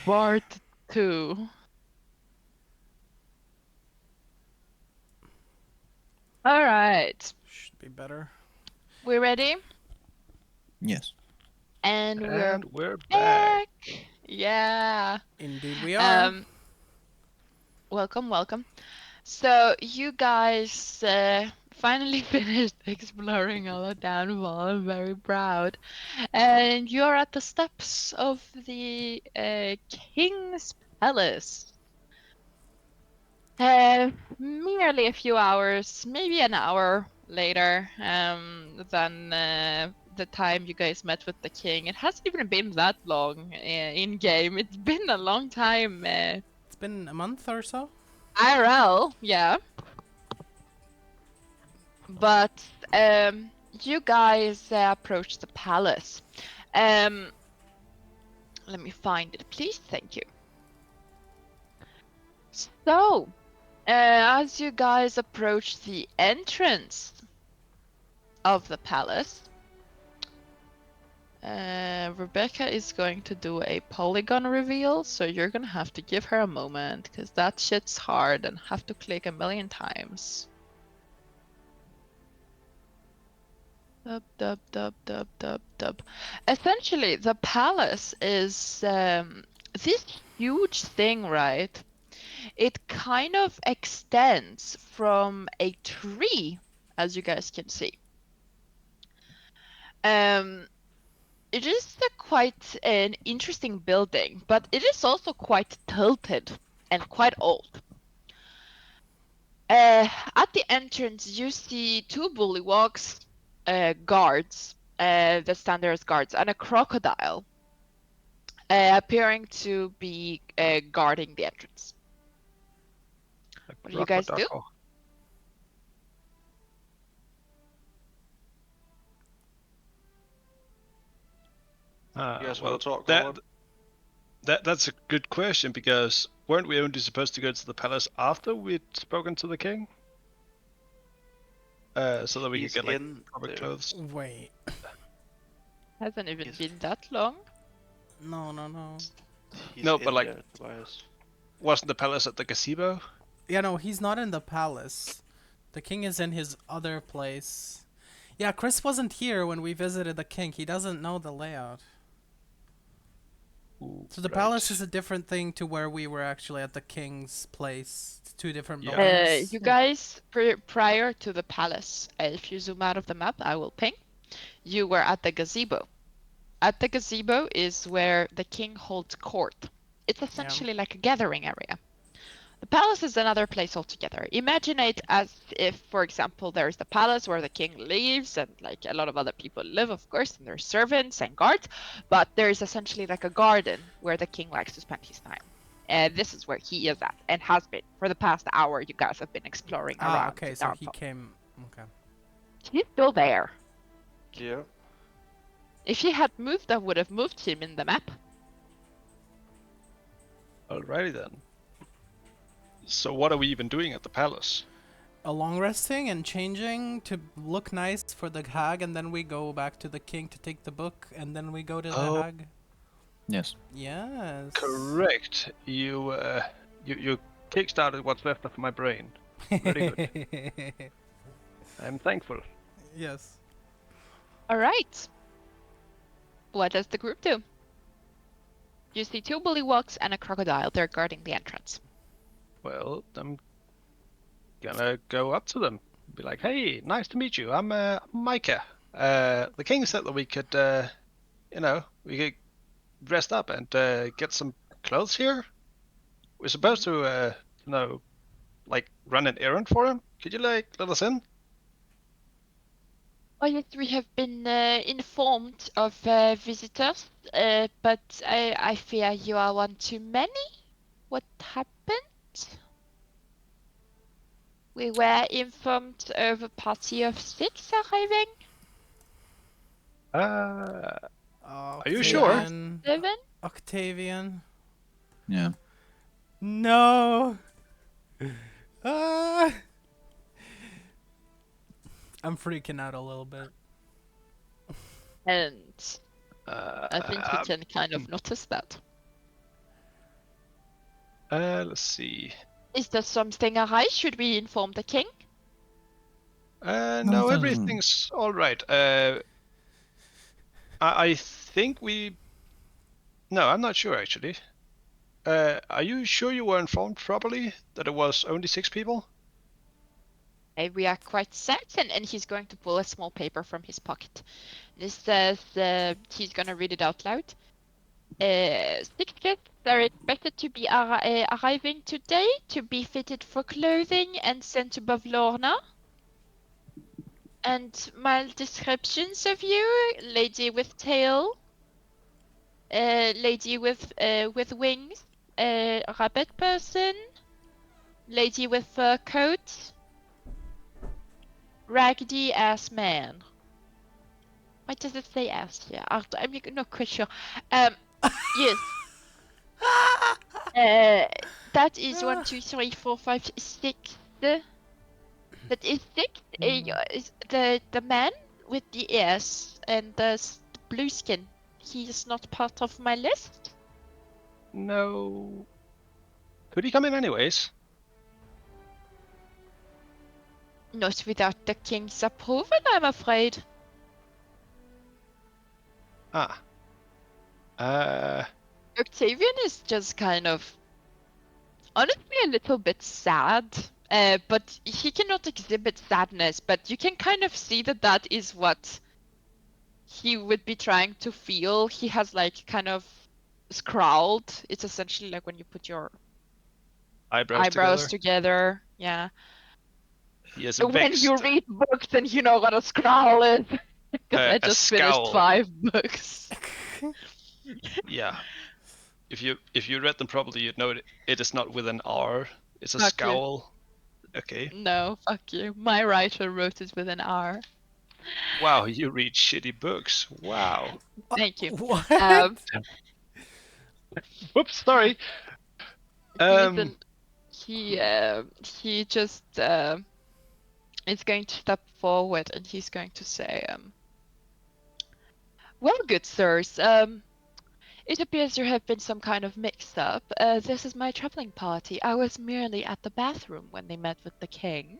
Part 2. All right. Should be better. We ready? Yes. And we're And we're back. back. Yeah. Indeed we are. Um, welcome. So you guys finally finished exploring all of Downfall. I'm very proud. And you're at the steps of the King's Palace. Merely a few hours, maybe an hour later, than the time you guys met with the king. It hasn't even been that long in game. It's been a long time. It's been a month or so. IRL, yeah. But you guys approached the palace. Let me find it, please. Thank you. So, as you guys approach the entrance of the palace, Rebecca is going to do a polygon reveal, so you're gonna have to give her a moment, because that shit's hard and have to click a million times. Dub. Essentially, the palace is this huge thing, right? It kind of extends from a tree, as you guys can see. It is quite an interesting building, but it is also quite tilted and quite old. At the entrance, you see two bullywugs, guards, that stand there as guards, and a crocodile appearing to be guarding the entrance. What do you guys do? Crocodile. You guys Well, want to talk? that's a good question, because weren't we only supposed to go to the palace after we'd spoken to the king? So that we He's could get like in proper there. clothes. Wait. Hasn't even Yes. been that long. No. He's No, in but, like- there, Tobias. Wasn't the palace at the gazebo? Yeah, no, he's not in the palace. The king is in his other place. Yeah, Chris wasn't here when we visited the king. He doesn't know the layout. So the palace is a different thing to where we were actually at the king's place. It's two different Yeah. buildings. You guys, prior to the palace, if you zoom out of the map, I will ping, you were at the gazebo. At the gazebo is where the king holds court. It's essentially like a gathering area. The palace is another place altogether. Imagine it as if, for example, there's the palace where the king lives, and like a lot of other people live, of course, and there's servants and guards, but there's essentially like a garden where the king likes to spend his time. And this is where he is at, and has been for the past hour. You guys have been exploring around. Okay, the so he downfall. came. Okay. He's still there. Yeah. If he had moved, I would have moved him in the map. Alrighty then. So what are we even doing at the palace? A long resting and changing to look nice for the hag, and then we go back to the king to take the book, and then we go to the Oh. hag. Yes. Yes. Correct. You kickstarted what's left of my brain. Very good. I'm thankful. Yes. All right. What does the group do? You see two bullywugs and a crocodile. They're guarding the entrance. Well, I'm gonna go up to them. Be like, hey, nice to meet you. I'm Micah. The king said that we could, we could dress up and get some clothes here. We're supposed to, run an errand for him. Could you, let us in? Oh yes, we have been informed of visitors, but I fear you are one too many. What happened? We were informed of a party of 6 arriving. Are you sure? Octavian. 7? Octavian. Yeah. No. Ah. I'm freaking out a little bit. And I think you can kind of notice that. Let's see. Is there something awry? Should we inform the king? No, No, it doesn't. everything's all right. I think we. No, I'm not sure actually. Are you sure you were informed properly that it was only 6 people? We are quite certain, and he's going to pull a small paper from his pocket. This says he's gonna read it out loud. 6 guests are expected to be arriving today to be fitted for clothing and sent to Bavlorna. And my descriptions of you: lady with tail, lady with wings, rabbit person, lady with fur coat, raggedy ass man. Why does it say ass here? I'm not quite sure. Yes. That is 1, 2, 3, 4, 5, 6. That is 6. Is the man with the ears and the blue skin. He is not part of my list. No. Could he come in anyways? Not without the king's approval, I'm afraid. Ah. Octavian is just kind of, honestly, a little bit sad. But he cannot exhibit sadness, but you can kind of see that that is what he would be trying to feel. He has like kind of scrawled. It's essentially like when you put your eyebrows together. Yeah. He is When vexed. you read books and you know what a scrawl is. Because I A just finished scowl. 5 books. Yeah. If you read them properly, you'd know it is not with an R. It's a Fuck you. scowl. Okay. No, fuck you. My writer wrote it with an R. Wow, you read shitty books. Wow. Thank you. What? Whoops, sorry. He just is going to step forward and he's going to say, well, good sirs, it appears there have been some kind of mix-up. This is my traveling party. I was merely at the bathroom when they met with the king.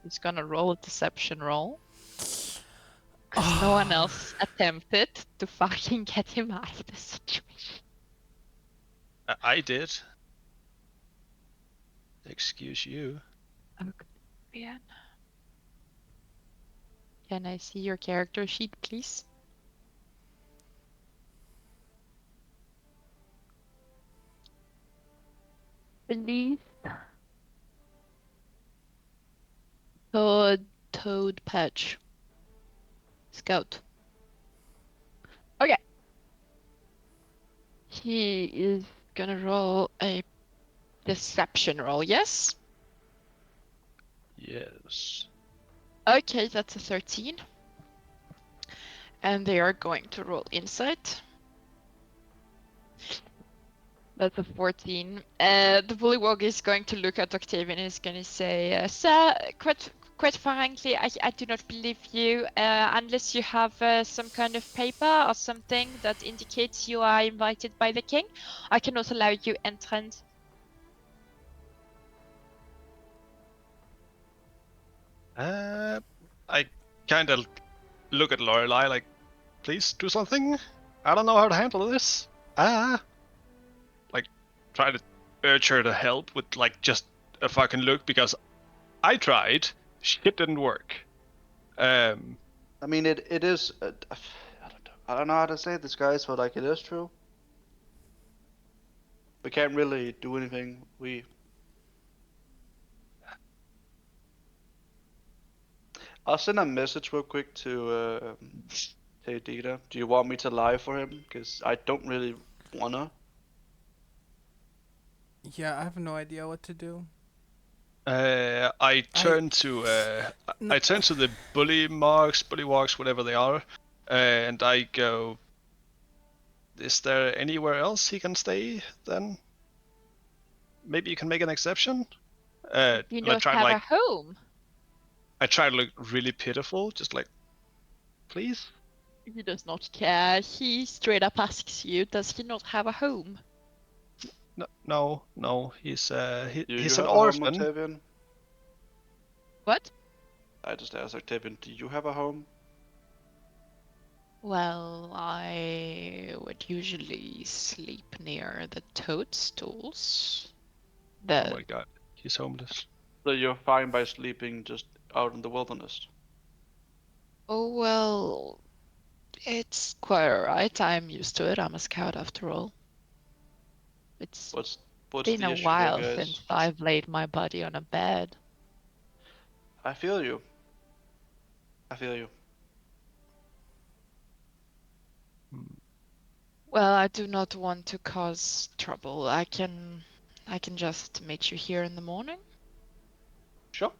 He's gonna roll a deception roll. 'Cause no one else attempted to fucking get him out of the situation. I did. Excuse you. Man. Can I see your character sheet, please? Please. Toad Patch. Scout. Okay. He is gonna roll a deception roll, yes? Yes. Okay, that's a 13. And they are going to roll insight. That's a 14. The bullywog is going to look at Octavian and is going to say, Sir, quite frankly, I do not believe you unless you have some kind of paper or something that indicates you are invited by the king. I cannot allow you entrance. I kind of look at Lorelei like, please do something. I don't know how to handle this. Like, try to urge her to help with like just a fucking look because I tried. Shit didn't work. I mean, it is. I don't know how to say this, guys, but like it is true. We can't really do anything. I'll send a message real quick to Dita. Do you want me to lie for him? Because I don't really wanna. Yeah, I have no idea what to do. I turn to the bullywogs, whatever they are, and I go. Is there anywhere else he can stay then? Maybe you can make an exception. You I don't try have like a home. I try to look really pitiful, just like, please. He does not care. He straight up asks you, does he not have a home? No. He's You he's have an a home, orphan. Octavian? What? I just asked Octavian, do you have a home? Well, I would usually sleep near the toadstools. Oh The my god, he's homeless. So you're fine by sleeping just out in the wilderness? Oh, well, it's quite alright. I'm used to it. I'm a scout after all. It's What's been the a issue here, while guys? since I've laid my body on a bed. I feel you. I feel you. Well, I do not want to cause trouble. I can just meet you here in the morning. Sure.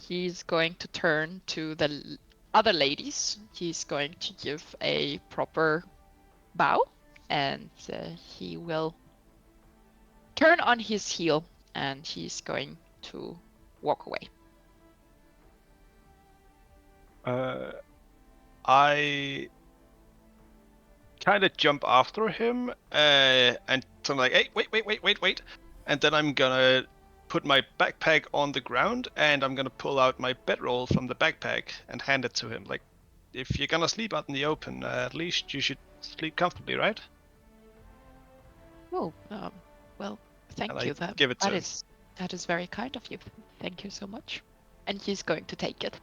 He's going to turn to the other ladies. He's going to give a proper bow, and he will turn on his heel, and he's going to walk away. I kind of jump after him, and so I'm like, hey, wait, and then I'm gonna put my backpack on the ground, and I'm gonna pull out my bedroll from the backpack and hand it to him. Like, if you're gonna sleep out in the open, at least you should sleep comfortably, right? Oh, well, thank And I you. give it to That him. that is very kind of you. Thank you so much. And he's going to take it.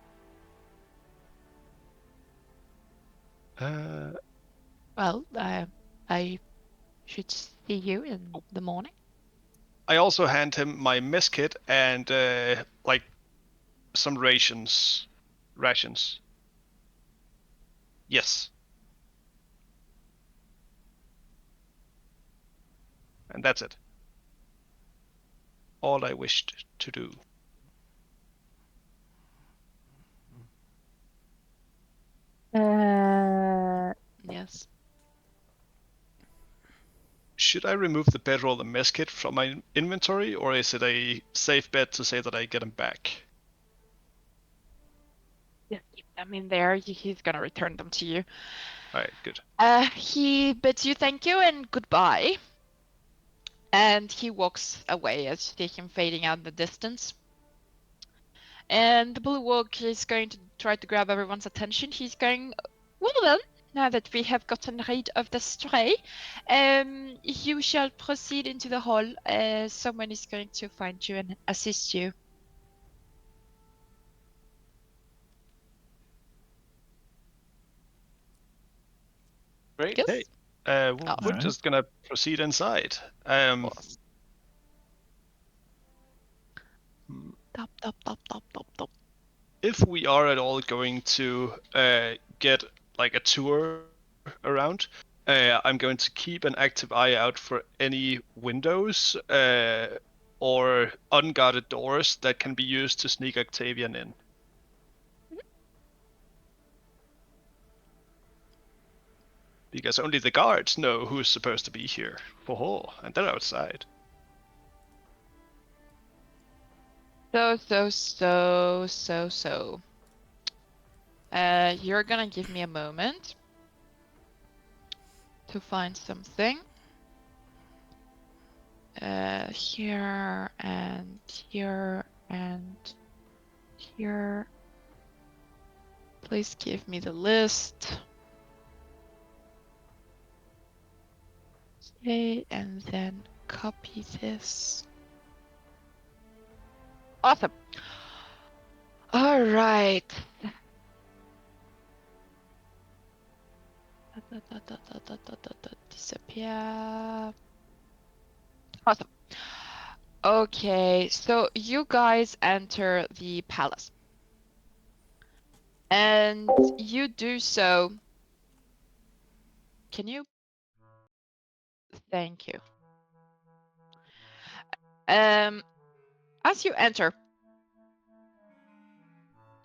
Well, I should see you in the morning. I also hand him my mess kit and like some rations. Rations. Yes. And that's it. All I wished to do. Yes. Should I remove the bedroll and mess kit from my inventory, or is it a safe bet to say that I get them back? Just keep them in there. He's gonna return them to you. Alright, good. He bids you thank you and goodbye. And he walks away as you see him fading out in the distance. And the blue walk is going to try to grab everyone's attention. He's going, well then, now that we have gotten rid of the stray, you shall proceed into the hall. Someone is going to find you and assist you. Great. Yes? Hey, we're Awesome. just gonna proceed inside. Awesome. Hmm. Top. If we are at all going to get like a tour around, I'm going to keep an active eye out for any windows or unguarded doors that can be used to sneak Octavian in. Because only the guards know who's supposed to be here. Oh, and they're outside. So. You're gonna give me a moment to find something. Here and here and here. Please give me the list. Okay, and then copy this. Awesome. All right. Disappear. Awesome. Okay, so you guys enter the palace. And you do so. Can you? Thank you. As you enter,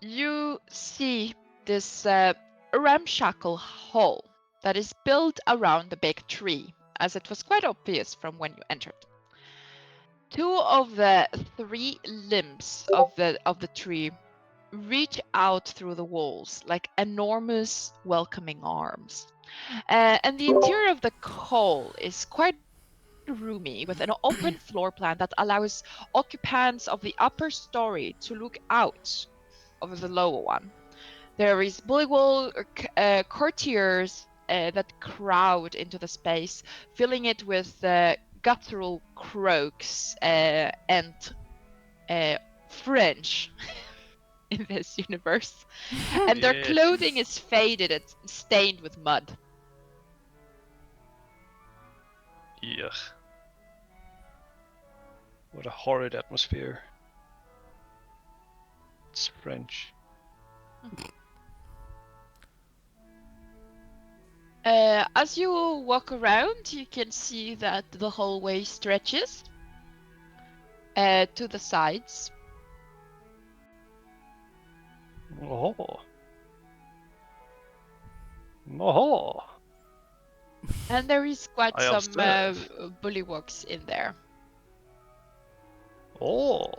you see this ramshackle hall that is built around a big tree, as it was quite obvious from when you entered. Two of the three limbs of the tree reach out through the walls like enormous welcoming arms. And the interior of the hall is quite roomy with an open floor plan that allows occupants of the upper story to look out over the lower one. There is bullywall courtiers that crowd into the space, filling it with guttural croaks and French in this universe. And their Yes. clothing is faded and stained with mud. Yuck. What a horrid atmosphere. It's French. As you walk around, you can see that the hallway stretches to the sides. Oh. Oh. And there is quite I some observe. bullywugs in there. Oh.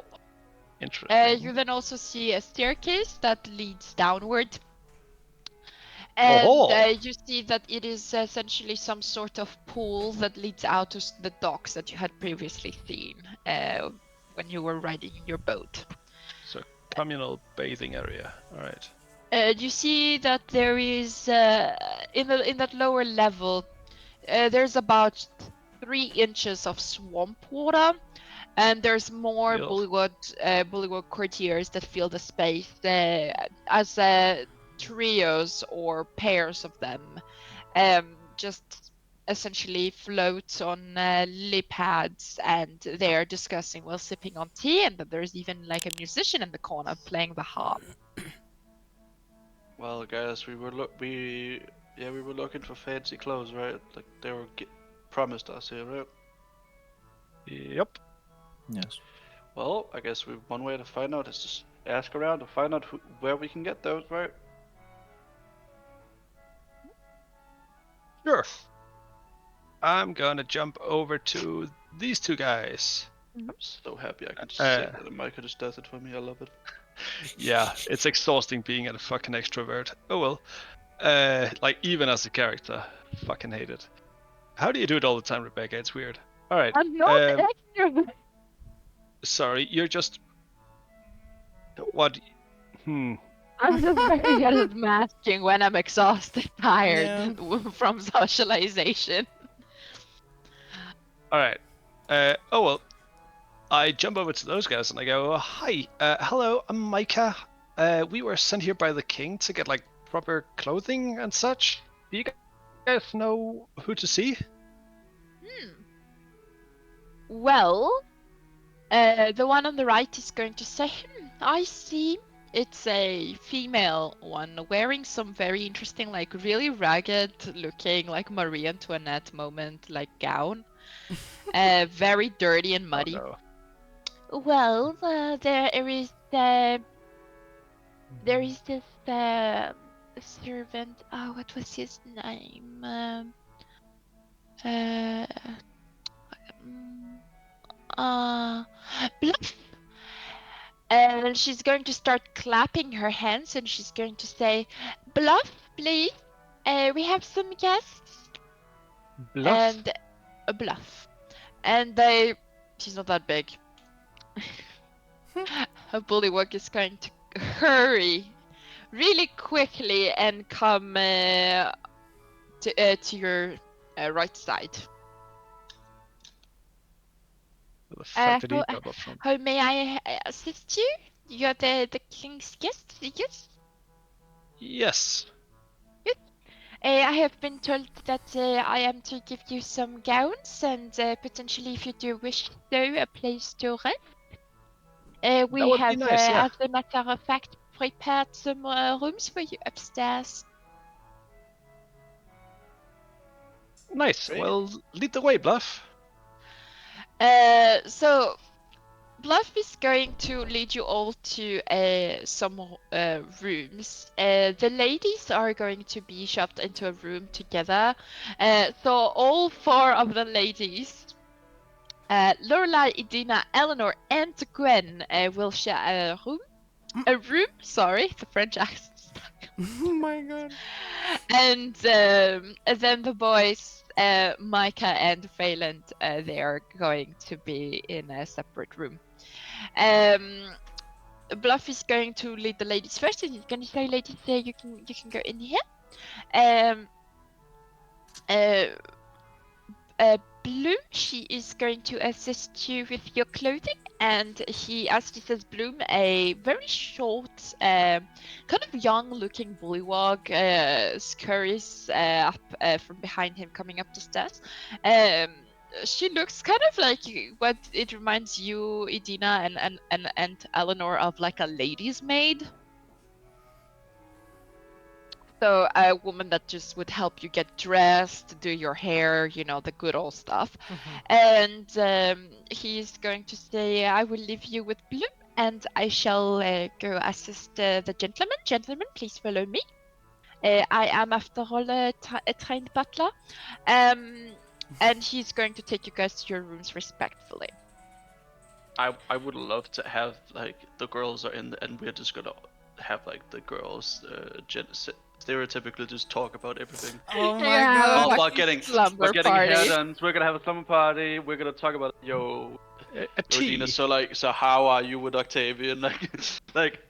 Interesting. You then also see a staircase that leads downward. And Oh. you see that it is essentially some sort of pool that leads out to the docks that you had previously seen when you were riding your boat. So communal bathing area. All right. You see that there is in that lower level, there's about 3 inches of swamp water, and there's more Yuck. bullywug courtiers that fill the space as trios or pairs of them, just essentially float on lily pads, and they're discussing while sipping on tea, and then there's even like a musician in the corner playing the harp. Well, guys, we were looking for fancy clothes, right? Like they were promised us here, right? Yep. Yes. Well, I guess one way to find out is just ask around to find out where we can get those, right? Sure. I'm gonna jump over to these two guys. I'm so happy I can just Uh, say that Micah just does it for me. I love it. Yeah, it's exhausting being a fucking extrovert. Oh well. Like even as a character, fucking hate it. How do you do it all the time, Rebecca? It's weird. All right. I'm not extra. Sorry, you're just. What? I'm just very good at masking when I'm exhausted, tired from socialization. All right. Oh well. I jump over to those guys and I go, "Hi, hello, I'm Micah. We were sent here by the king to get like proper clothing and such. Do you guys know who to see?" Well, the one on the right is going to say, I see. It's a female one wearing some very interesting, like really ragged looking, like Marie Antoinette moment, like gown. Very dirty and muddy. Oh, Well, there is this servant. Oh, what was his name? Bluff. And she's going to start clapping her hands, and she's going to say, "Bluff, please. We have some guests." no. Bluff. And a bluff. And she's not that big. Her bullywug is going to hurry really quickly and come to your right side. Where the fuck did he who- come up from? How may I assist you? You're the king's guest, yes? Yes. I have been told that I am to give you some gowns and potentially, if you do wish so, a place to rest. We would be have, nice, yeah. as a matter of fact, prepared some rooms for you upstairs. Nice. Great. Well, lead the way, Bluff. So Bluff is going to lead you all to some rooms. The ladies are going to be shoved into a room together. So all 4 of the ladies, Lorelai, Idina, Eleanor, and Gwen will share a room. a room. Sorry, the French accent. Oh my god. And then the boys, Micah and Phelan, they are going to be in a separate room. Bluff is going to lead the ladies first, and he's going to say, "Ladies, you can go in here." Um, uh, Bloom, she is going to assist you with your clothing, and as she says, Bloom, a very short, kind of young-looking bullywog, scurries up from behind him, coming up the stairs. She looks kind of like what it reminds you, Edina and Eleanor, of like a lady's maid. So a woman that just would help you get dressed, do your hair, the good old stuff. And he's going to say, "I will leave you with Bloom, and I shall go assist the gentleman. Gentlemen, please follow me. I am, after all, a trained butler." And he's going to take you guys to your rooms respectfully. I would love to have like the girls are in and we're just gonna have like the girls stereotypically just talk about everything. Oh my Yeah, god. like We're getting slumber hair party. done. We're gonna have a summer party. We're gonna talk about A tea. Rodina. So how are you with Octavian? Like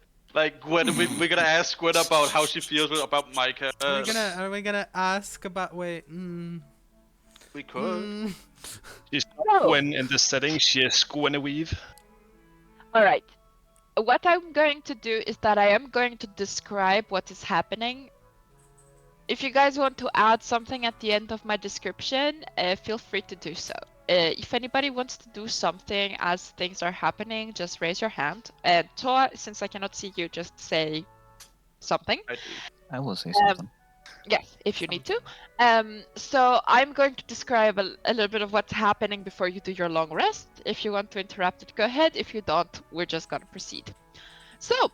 when we're gonna ask Gwen about how she feels about Micah. Are we gonna ask about We could. mm. She's No. Gwen in this setting. She is Gwenevere. All right. What I'm going to do is that I am going to describe what is happening. If you guys want to add something at the end of my description, feel free to do so. If anybody wants to do something as things are happening, just raise your hand. Toa, since I cannot see you, just say something. I do. I will say something. Yes, if you need to. So I'm going to describe a little bit of what's happening before you do your long rest. If you want to interrupt it, go ahead. If you don't, we're just gonna proceed. So,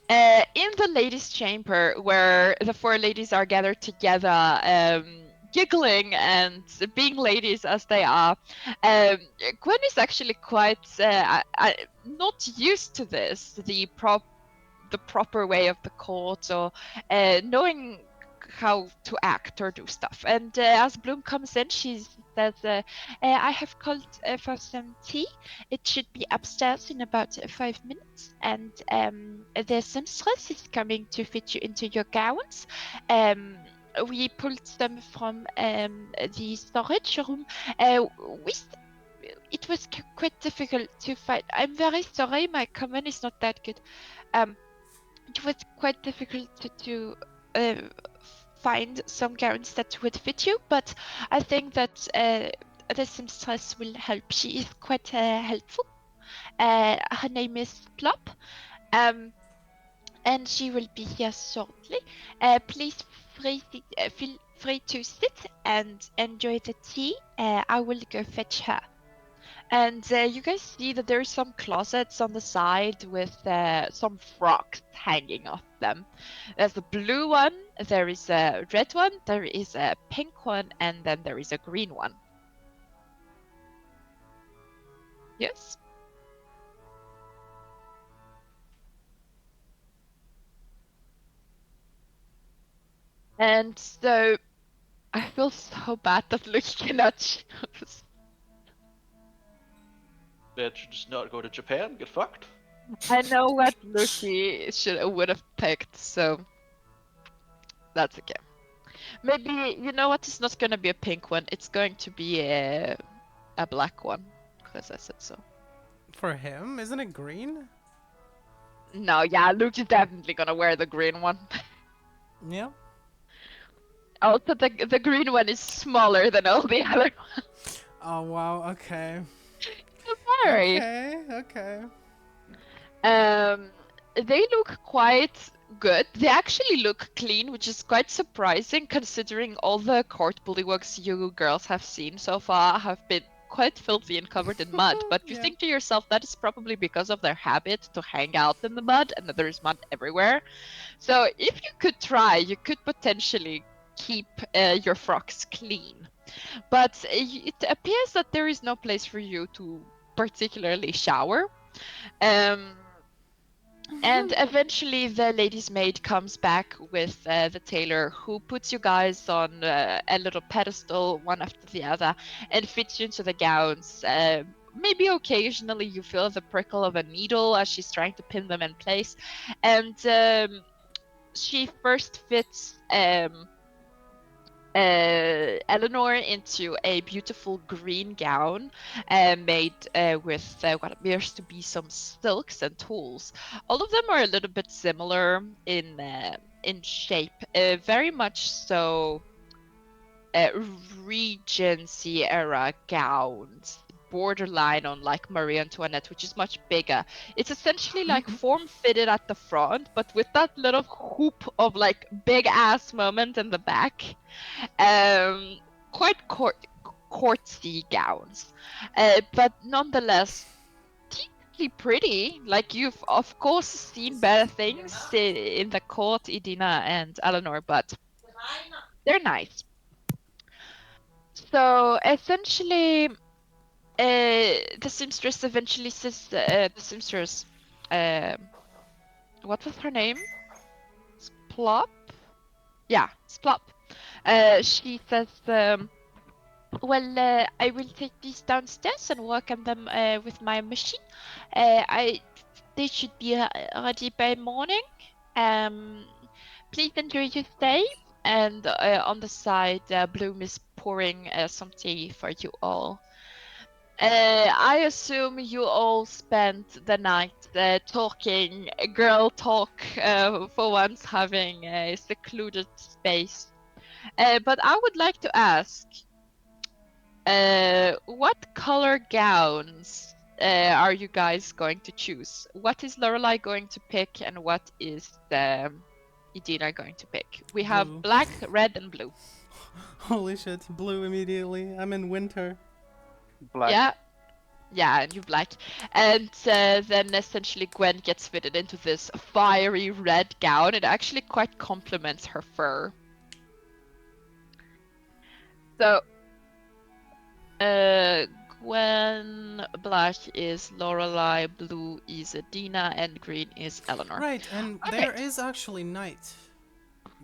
in the ladies' chamber, where the four ladies are gathered together, giggling and being ladies as they are, Gwen is actually quite not used to this, the proper way of the court, or knowing how to act or do stuff. And as Bloom comes in, she says, "I have called for some tea. It should be upstairs in about 5 minutes. And the seamstress is coming to fit you into your gowns. We pulled some from the storage room. It was quite difficult to find. I'm very sorry, my command is not that good. It was quite difficult to find some gowns that would fit you, but I think that the seamstress will help. She is quite helpful. Her name is Plop, and she will be here shortly. Please feel free to sit and enjoy the tea. I will go fetch her." And you guys see that there's some closets on the side with some frocks hanging off them. There's a blue one, there is a red one, there is a pink one, and then there is a green one. Yes? And so I feel so bad that Luke cannot choose. That should just not go to Japan, get fucked. I know what Lucy would have picked, so that's okay. Maybe, you know what? It's not gonna be a pink one. It's going to be a black one, because I said so. For him, isn't it green? No, yeah, Luke is definitely gonna wear the green one. Yeah. Also, the green one is smaller than all the other ones. Oh wow. Okay. Sorry. Okay. They look quite good. They actually look clean, which is quite surprising considering all the court bullywogs you girls have seen so far have been quite filthy and covered in mud. But you Yeah. think to yourself that is probably because of their habit to hang out in the mud and that there is mud everywhere. So if you could try, you could potentially keep your frocks clean. But it appears that there is no place for you to particularly shower. And eventually, the lady's maid comes back with the tailor, who puts you guys on a little pedestal, one after the other, and fits you into the gowns. Maybe occasionally you feel the prickle of a needle as she's trying to pin them in place. And she first fits Eleanor into a beautiful green gown made with what appears to be some silks and tools. All of them are a little bit similar in shape, very much so Regency era gowns, borderline on like Marie Antoinette, which is much bigger. It's essentially like form fitted at the front, but with that little hoop of like big ass moment in the back. Quite courtsy gowns, but nonetheless decently pretty. Like you've of course seen better things in the court, Idina and Eleanor, but they're nice. So essentially, the seamstress eventually says, the seamstress, what was her name? Splop? Yeah, Splop. She says, well, I will take these downstairs and work on them with my machine. They should be ready by morning. Please enjoy your stay. And on the side, Bloom is pouring some tea for you all. I assume you all spent the night talking girl talk, for once having a secluded space. But I would like to ask, what color gowns are you guys going to choose? What is Lorelai going to pick, and what is Idina going to pick? We have Blue. black, red, and blue. Holy shit, blue immediately. I'm in winter. Black. Yeah, and you black. And then essentially Gwen gets fitted into this fiery red gown. It actually quite complements her fur. So, Gwen, black is Lorelai, blue is Adina, and green is Eleanor. Right, and Okay. there is actually night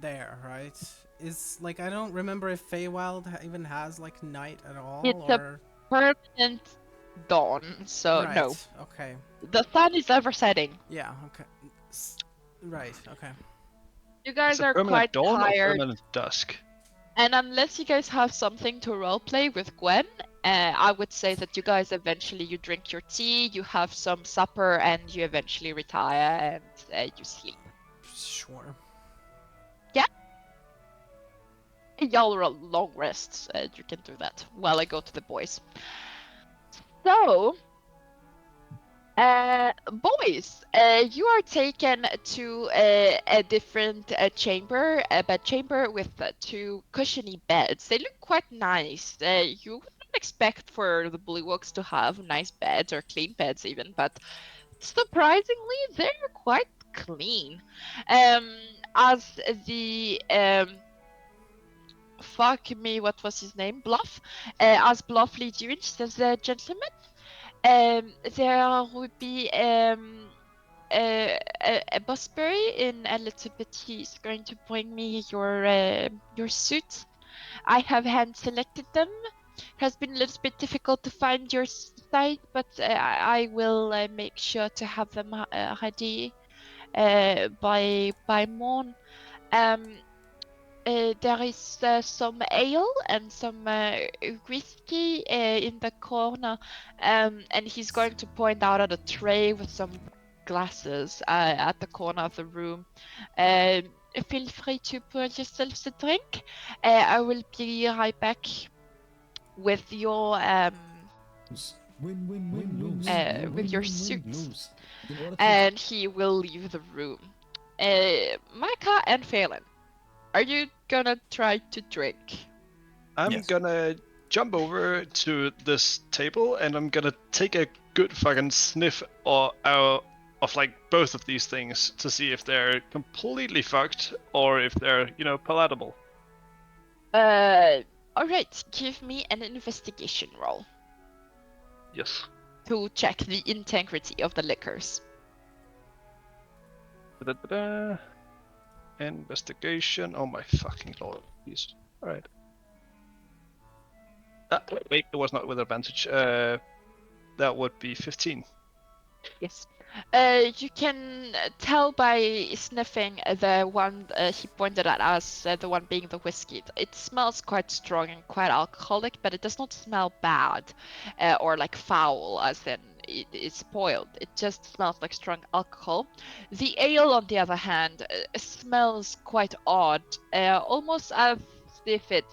there, right? Is like I don't remember if Feywild even has like night at all, It's a or permanent dawn, so right. no. Okay. The sun is ever setting. Yeah. Okay. Right. Okay. You Is guys it are permanent quite dawn or tired. permanent dusk? And unless you guys have something to roleplay with Gwen, I would say that you guys eventually you drink your tea, you have some supper, and you eventually retire and you sleep. Sure. Y'all are on long rests. You can do that while I go to the boys. So, boys, you are taken to a different chamber, a bed chamber with two cushiony beds. They look quite nice. You wouldn't expect for the Blue Oaks to have nice beds or clean beds even, but surprisingly, they're quite clean. As the fuck me, what was his name? Bluff. As Bluff leads you in, she says, gentlemen, there would be a busbury in a little bit. He's going to bring me your suit. I have hand selected them. It has been a little bit difficult to find your size, but I will make sure to have them ready by morn. There is some ale and some whiskey in the corner, and he's going to point out at a tray with some glasses at the corner of the room. Feel free to pour yourselves a drink. I will be right back with your with your suits, and he will leave the room. Micah and Phelan, are you gonna try to drink? I'm Yes. gonna jump over to this table and I'm gonna take a good fucking sniff of like both of these things to see if they're completely fucked or if they're, palatable. Alright, give me an investigation roll Yes. to check the integrity of the liquors. Da-da-da-da. Investigation. Oh my fucking lord. Jeez. Alright. Wait, it was not with advantage. That would be 15. Yes. You can tell by sniffing the one he pointed at us, the one being the whiskey. It smells quite strong and quite alcoholic, but it does not smell bad or like foul, as in it is spoiled. It just smells like strong alcohol. The ale, on the other hand, smells quite odd, almost as if it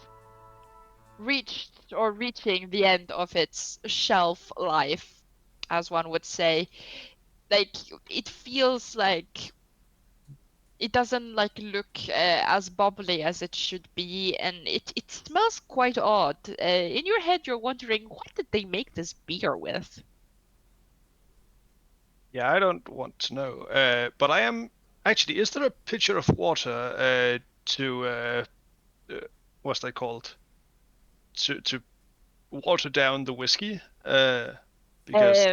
reached or reaching the end of its shelf life, as one would say. Like, it feels like it doesn't like look as bubbly as it should be, and it smells quite odd. In your head, you're wondering, what did they make this beer with? Yeah, I don't want to know. But I am actually. Is there a pitcher of water to what's that called? To water down the whiskey? Because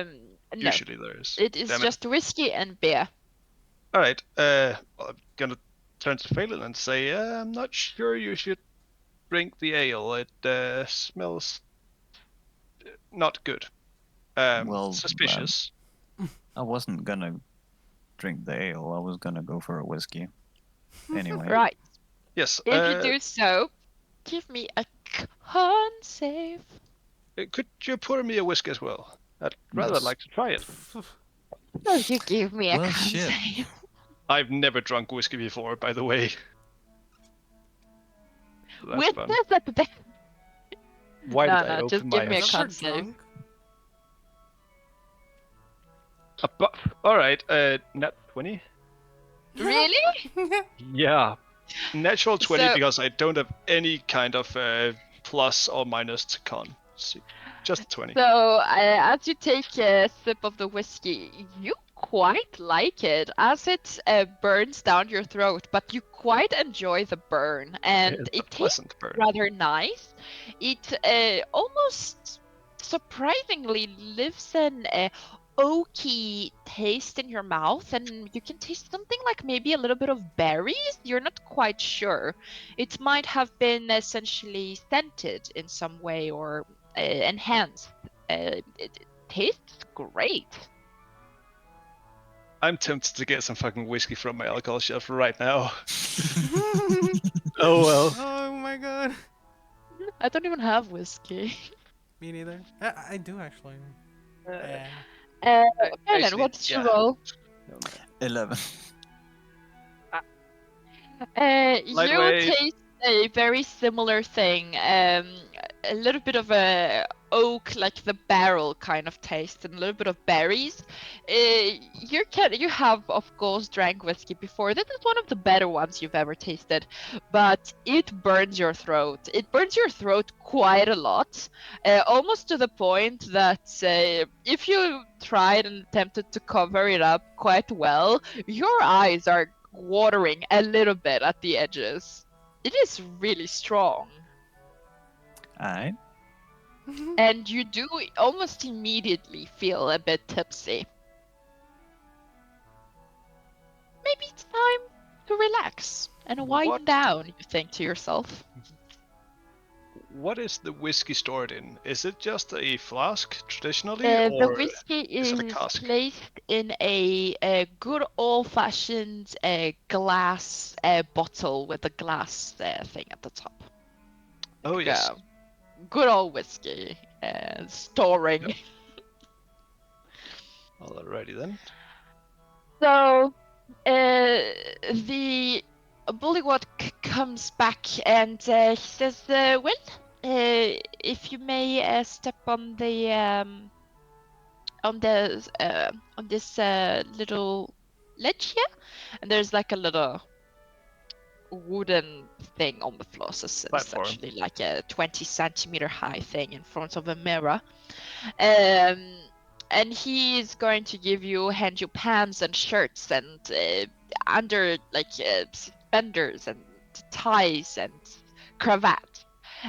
No, usually there is. it is Damn it. just whiskey and beer. All right. Well, I'm gonna turn to Phelan and say, I'm not sure you should drink the ale. It smells not good. Well, Suspicious. I wasn't gonna drink the ale. I was gonna go for a whiskey. Anyway. Right. Yes. If you do so, give me a con save. Could you pour me a whiskey as well? I'd rather Yes. like to try it. Oh, you give me a Well, con shit. save. I've never drunk whiskey before, by the way. So that's With fun. this at the Why No, did I no, just open give my me a Never con save. drunk. All right, nat 20. Really? Yeah, natural 20 So- because I don't have any kind of plus or minus to con. See, just 20. So, as you take a sip of the whiskey, you quite like it as it burns down your throat, but you quite enjoy the burn, and It's a it tastes pleasant burn. rather nice. It almost surprisingly leaves an oaky taste in your mouth, and you can taste something like maybe a little bit of berries. You're not quite sure. It might have been essentially scented in some way or enhanced. It tastes great. I'm tempted to get some fucking whiskey from my alcohol shelf right now. Oh well. Oh my god. I don't even have whiskey. Me neither. I do actually. Yeah. Helen, Actually, what's your yeah. roll? 11. You Lightweight. taste a very similar thing. A little bit of a oak, like the barrel kind of taste, and a little bit of berries. You have, of course, drank whiskey before. This is one of the better ones you've ever tasted, but it burns your throat. It burns your throat quite a lot, almost to the point that if you tried and attempted to cover it up quite well, your eyes are watering a little bit at the edges. It is really strong. Alright. And you do almost immediately feel a bit tipsy. Maybe it's time to relax and wind What? down, you think to yourself. What is the whiskey stored in? Is it just a flask traditionally, The or whiskey is is it a cask? placed in a good old-fashioned glass bottle with a glass thing at the top. Oh yes. Good old whiskey storing. Yep. Alrighty then. So, the bullywog comes back and he says, "Well, if you may step on this little ledge here, and there's like a little wooden thing on the floor, so it's Platform. essentially like a 20-centimeter high thing in front of a mirror. And he is going to hand you pants and shirts and under suspenders and ties and cravat.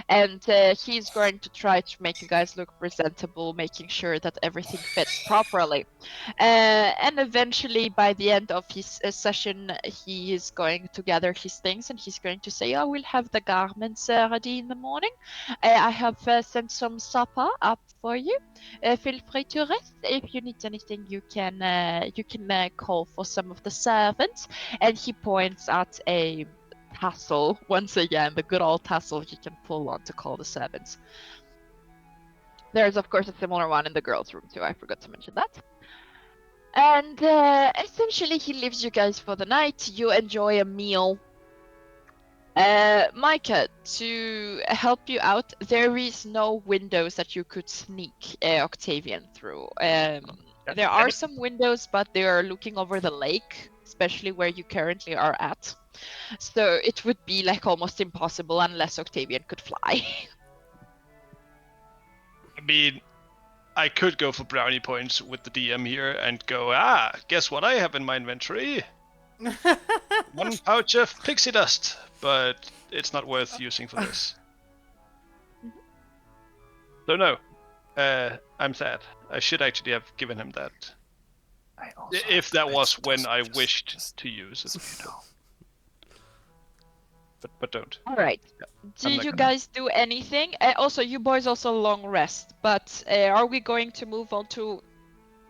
and he's going to try to make you guys look presentable, making sure that everything fits properly. And eventually, by the end of his session, he is going to gather his things and he's going to say, "I will have the garments ready in the morning. I have sent some supper up for you. Feel free to rest. If you need anything, you can call for some of the servants." And he points at a tassel once again, the good old tassel you can pull on to call the servants. There's of course a similar one in the girls' room too. I forgot to mention that. And essentially, he leaves you guys for the night. You enjoy a meal. Micah, to help you out, there is no windows that you could sneak Octavian through. There are some windows, but they are looking over the lake, especially where you currently are at. So it would be like almost impossible unless Octavian could fly. I mean, I could go for brownie points with the DM here and go, guess what I have in my inventory? 1 pouch of pixie dust, but it's not worth using for this. So no, I'm sad. I should actually have given him that. I also If have that the was bits, when just- I just- wished just to use it. so you know. But don't. All right. Do I'm not you gonna. guys do anything? Also, you boys also long rest, but are we going to move on to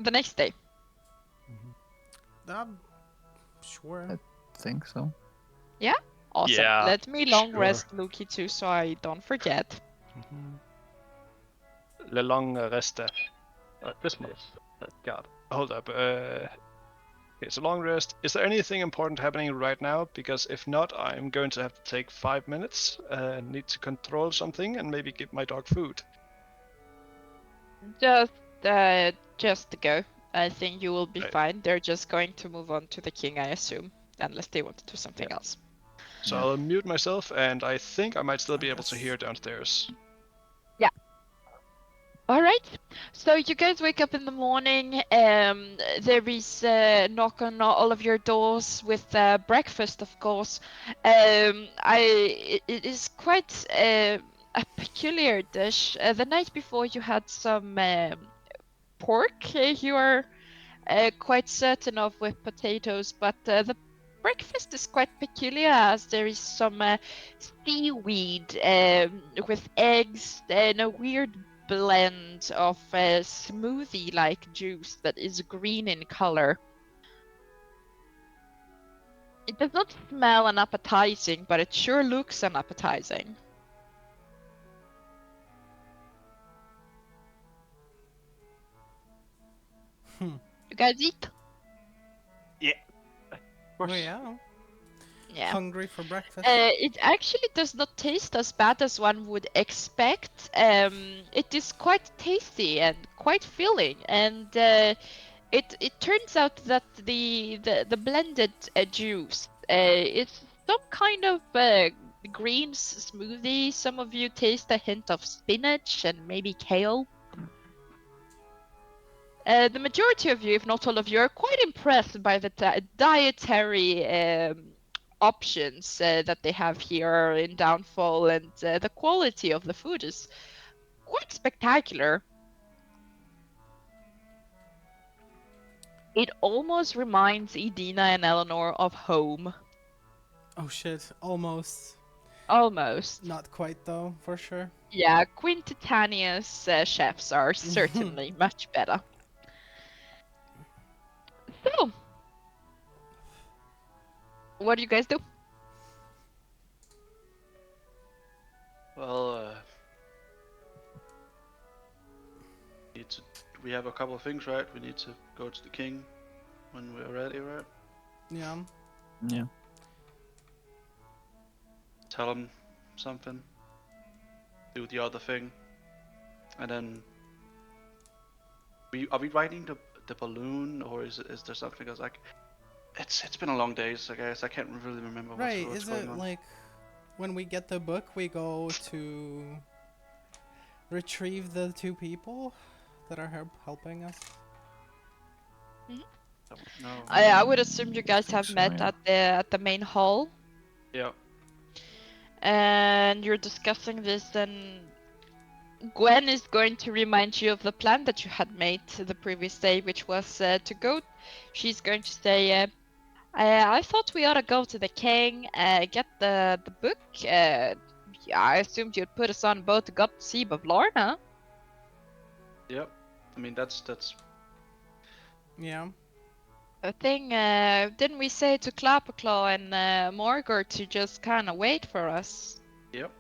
the next day? Sure. Think so. Awesome. Yeah, Let me long sure. rest Luki too, so I don't forget. Le long reste. This month. God. Hold up. Okay, so long rest. Is there anything important happening right now? Because if not, I'm going to have to take 5 minutes. Need to control something and maybe give my dog food. Just go. I think you will be Right. fine. They're just going to move on to the king, I assume, unless they want to do something else. So Yeah. I'll mute myself, and I think I might still be able to hear downstairs. All right. So you guys wake up in the morning. There is knock on all of your doors with breakfast, of course. It is quite a peculiar dish. The night before, you had some pork. You are quite certain of with potatoes, but the breakfast is quite peculiar as there is some seaweed with eggs and a weird blend of smoothie-like juice that is green in color. It does not smell unappetizing, but it sure looks unappetizing. You guys eat? Oh yeah. Yeah. Hungry for breakfast. It actually does not taste as bad as one would expect. It is quite tasty and quite filling, and it turns out that the blended juice is some kind of greens smoothie. Some of you taste a hint of spinach and maybe kale. The majority of you, if not all of you, are quite impressed by the dietary options that they have here in Downfall, and the quality of the food is quite spectacular. It almost reminds Edina and Eleanor of home. Oh shit, almost. Almost. Not quite though, for sure. Yeah, Queen Titania's chefs are certainly much better. So, what do you guys do? Well, we have a couple of things, right? We need to go to the king when we're ready, right? Yeah. Yeah. Tell him something. Do the other thing, and then are we riding the balloon, or is there something else? Like, it's been a long day, so I guess I can't really remember Right, what's is going it on. like when we get the book we go to retrieve the two people that are helping us? No. I would assume you guys think have so, met yeah. at the main hall. Yeah. and you're discussing this, and Gwen is going to remind you of the plan that you had made the previous day, which was to go. She's going to say, I thought we ought to go to the king, get the book. Yeah, I assumed you'd put us on a boat to go to see Bavlorna. Yep. I mean, that's Yeah. I think, didn't we say to Clapperclaw and Morgor to just kind of wait for us? yep.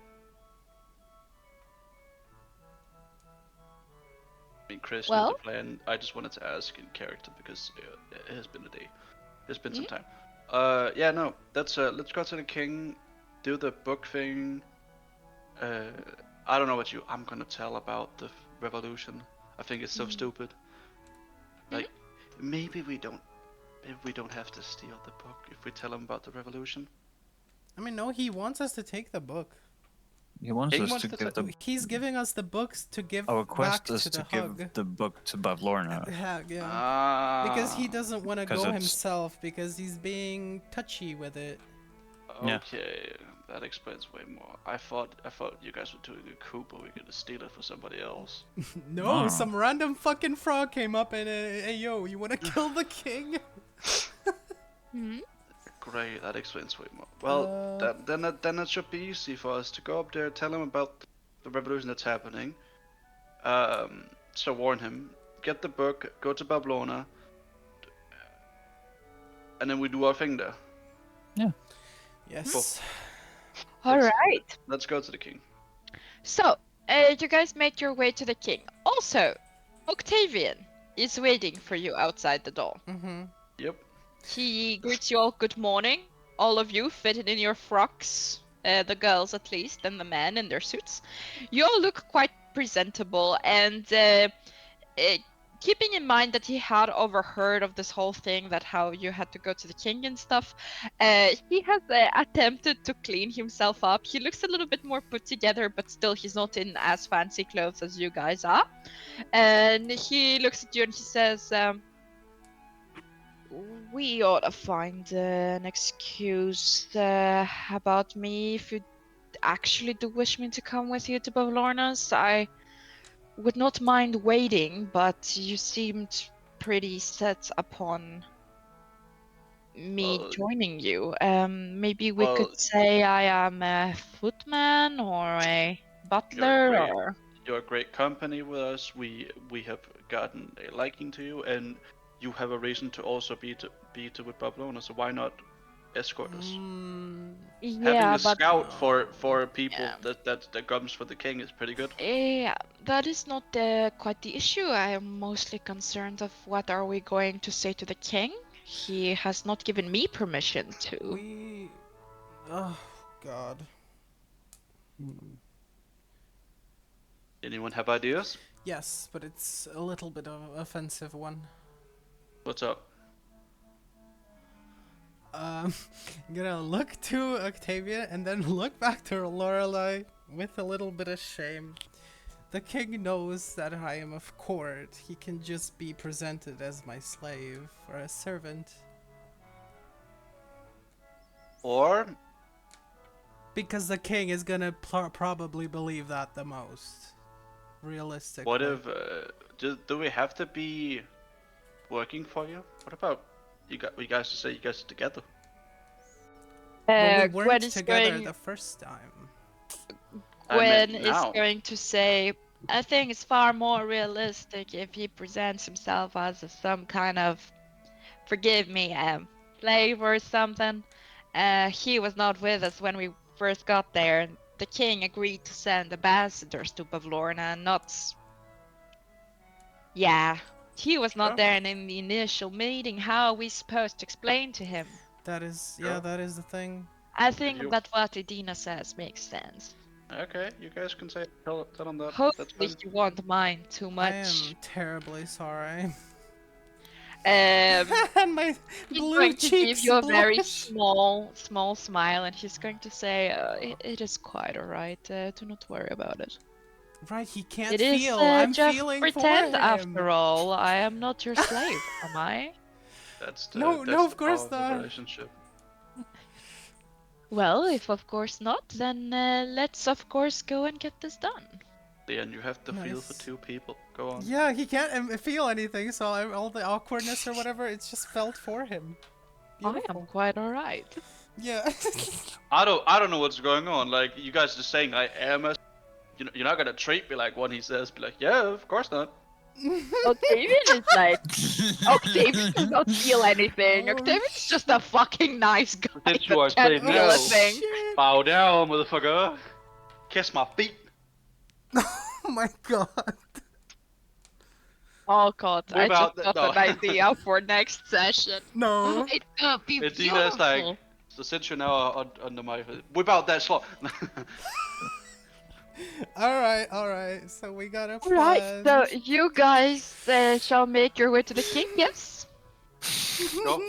I mean, Chris knew Well? the plan. I just wanted to ask in character because it has been a day. It's been some time. Yeah, no. Let's go to the king, do the book thing. I don't know what I'm gonna tell about the revolution. I think it's so stupid. Like, maybe we don't have to steal the book if we tell him about the revolution. I mean, no, he wants us to take the book. He wants He us wants to to give the. He's giving us the books to give Our back quest to is the to Hug. give the book to Bavlorna. Yeah. Ah. Because he doesn't want to 'Cause go it's- himself because he's being touchy with it. Yeah. Okay, that explains way more. I thought you guys were doing a coup, but we're gonna steal it for somebody else. No, Ah. some random fucking frog came up and hey yo, you want to kill the king? Hmm? Great, that explains way more. Well, then it should be easy for us to go up there, tell him about the revolution that's happening. So warn him, get the book, go to Bablona, and then we do our thing there. Yes. All right. Let's go to the king. So, you guys make your way to the king. Also, Octavian is waiting for you outside the door. Mm-hmm. Yep. He greets you all good morning. All of you fitted in your frocks, the girls at least, and the men in their suits. You all look quite presentable, and keeping in mind that he had overheard of this whole thing, that how you had to go to the king and stuff, he has attempted to clean himself up. He looks a little bit more put together, but still he's not in as fancy clothes as you guys are. And he looks at you and he says, we ought to find an excuse about me if you actually do wish me to come with you to Bavlorna's. I would not mind waiting, but you seemed pretty set upon me Well, joining you. Maybe we well- could say I am a footman or a butler great. or... You're a great company with us. We have gotten a liking to you, and you have a reason to also be with Bablona. So why not escort us? Mm, Having Yeah, a but scout for people Yeah. that comes for the king is pretty good. yeah, that is not quite the issue. I am mostly concerned of what are we going to say to the king. He has not given me permission to. we. Oh God. Anyone have ideas? Yes, but it's a little bit of an offensive one. What's up? I'm gonna look to Octavia and then look back to Lorelei with a little bit of shame. The king knows that I am of court. He can just be presented as my slave or a servant. Or Because the king is gonna probably believe that the most. Realistically. what if do we have to be working for you? What about you guys to say you guys are together? Well, we Gwen weren't is together going. the first time. I meant Gwen is now. going to say, I think it's far more realistic if he presents himself as some kind of, forgive me, slave or something. He was not with us when we first got there. The king agreed to send ambassadors to Bavlorna, not. Yeah, he was not Sure. there in the initial meeting. How are we supposed to explain to him? That is, Sure. yeah, that is the thing. I think you- that what Edina says makes sense. Okay, you guys can say tell him that. That's Hopefully fine. you won't mind too I much. am terribly sorry. Um, And my he's blue going to cheeks give you a very blush. small smile, and he's going to say, "It is quite alright. Do not worry about it. Right, he can't It is feel. I'm just feeling pretend. for him. After all, I am not your slave, am I?" That's the No, that's no, of the course power of the not. relationship. Well, if of course not, then let's of course go and get this done. Leon, you have the feel for Nice. 2 people. Go on. Yeah, he can't feel anything, so all the awkwardness or whatever, it's just felt for him. I Beautiful. am quite alright. Yeah. I don't know what's going on. Like, you guys just saying I am a. You're not gonna treat me like one he says. Be like, yeah, of course not. Octavian is like, Octavian does not feel anything. Oh, Octavian's just a fucking nice guy Did you that can't say feel no? a thing. shit. Bow down, motherfucker. Kiss my feet. Oh my god. Oh god, I Without just got no. an idea for next session. No. It's gonna be Medina's beautiful. like, so since you're now under my. Whip out that slot. Alright. So we got a Right, plan. so you guys shall make your way to the king, yes? Go.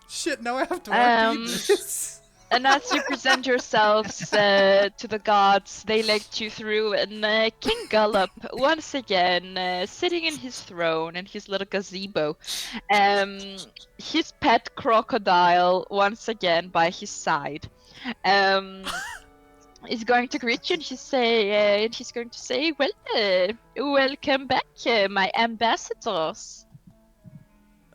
Shit, now I have to Um, repeat this. And as you present yourselves to the gods, they let you through, and King Gullop, once again, sitting in his throne in his little gazebo, his pet crocodile, once again, by his side, is going to greet you, and he's going to say, well, welcome back, my ambassadors.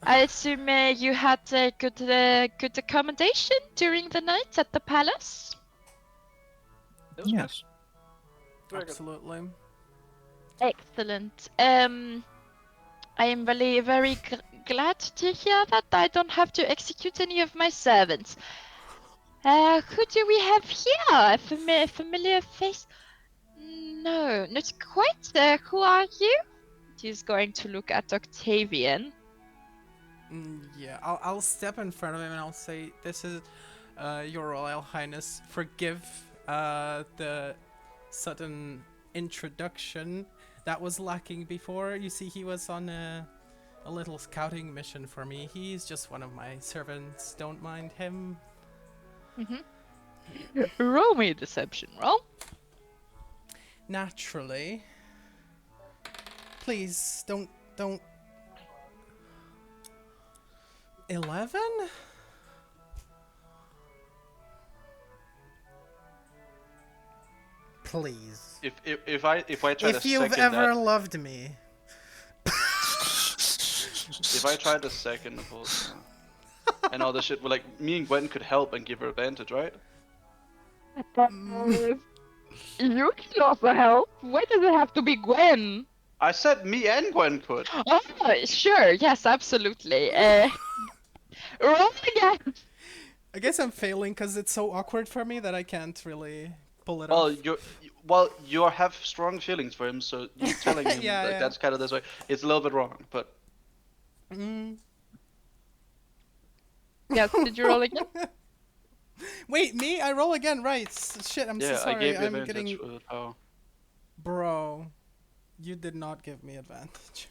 I assume you had a good accommodation during the night at the palace? Yes. Absolutely. Excellent. I am very glad to hear that I don't have to execute any of my servants. Who do we have here? A familiar face? No, not quite. Who are you? She's going to look at Octavian. Yeah, I'll step in front of him and I'll say, this is, Your Royal Highness, forgive the sudden introduction that was lacking before. You see, he was on a little scouting mission for me. He's just one of my servants. Don't mind him. Roll me a deception roll. Naturally. Please, don't... 11? Please. If I try If to you've second ever that, loved me. if I try to second the whole and all this shit, well, like me and Gwen could help and give her advantage, right? You can also help. Why does it have to be Gwen? I said me and Gwen could. Oh, sure. Yes, absolutely. Roll again. I guess I'm failing because it's so awkward for me that I can't really pull it Well, off. you have strong feelings for him, so you telling him Yeah, like yeah. that's kind of this way. It's a little bit wrong, but Mm. Yes, did you roll again? Wait, me? I roll again, right? Shit, I'm so yeah, sorry. I gave you I'm advantage getting... with power. Bro, you did not give me advantage.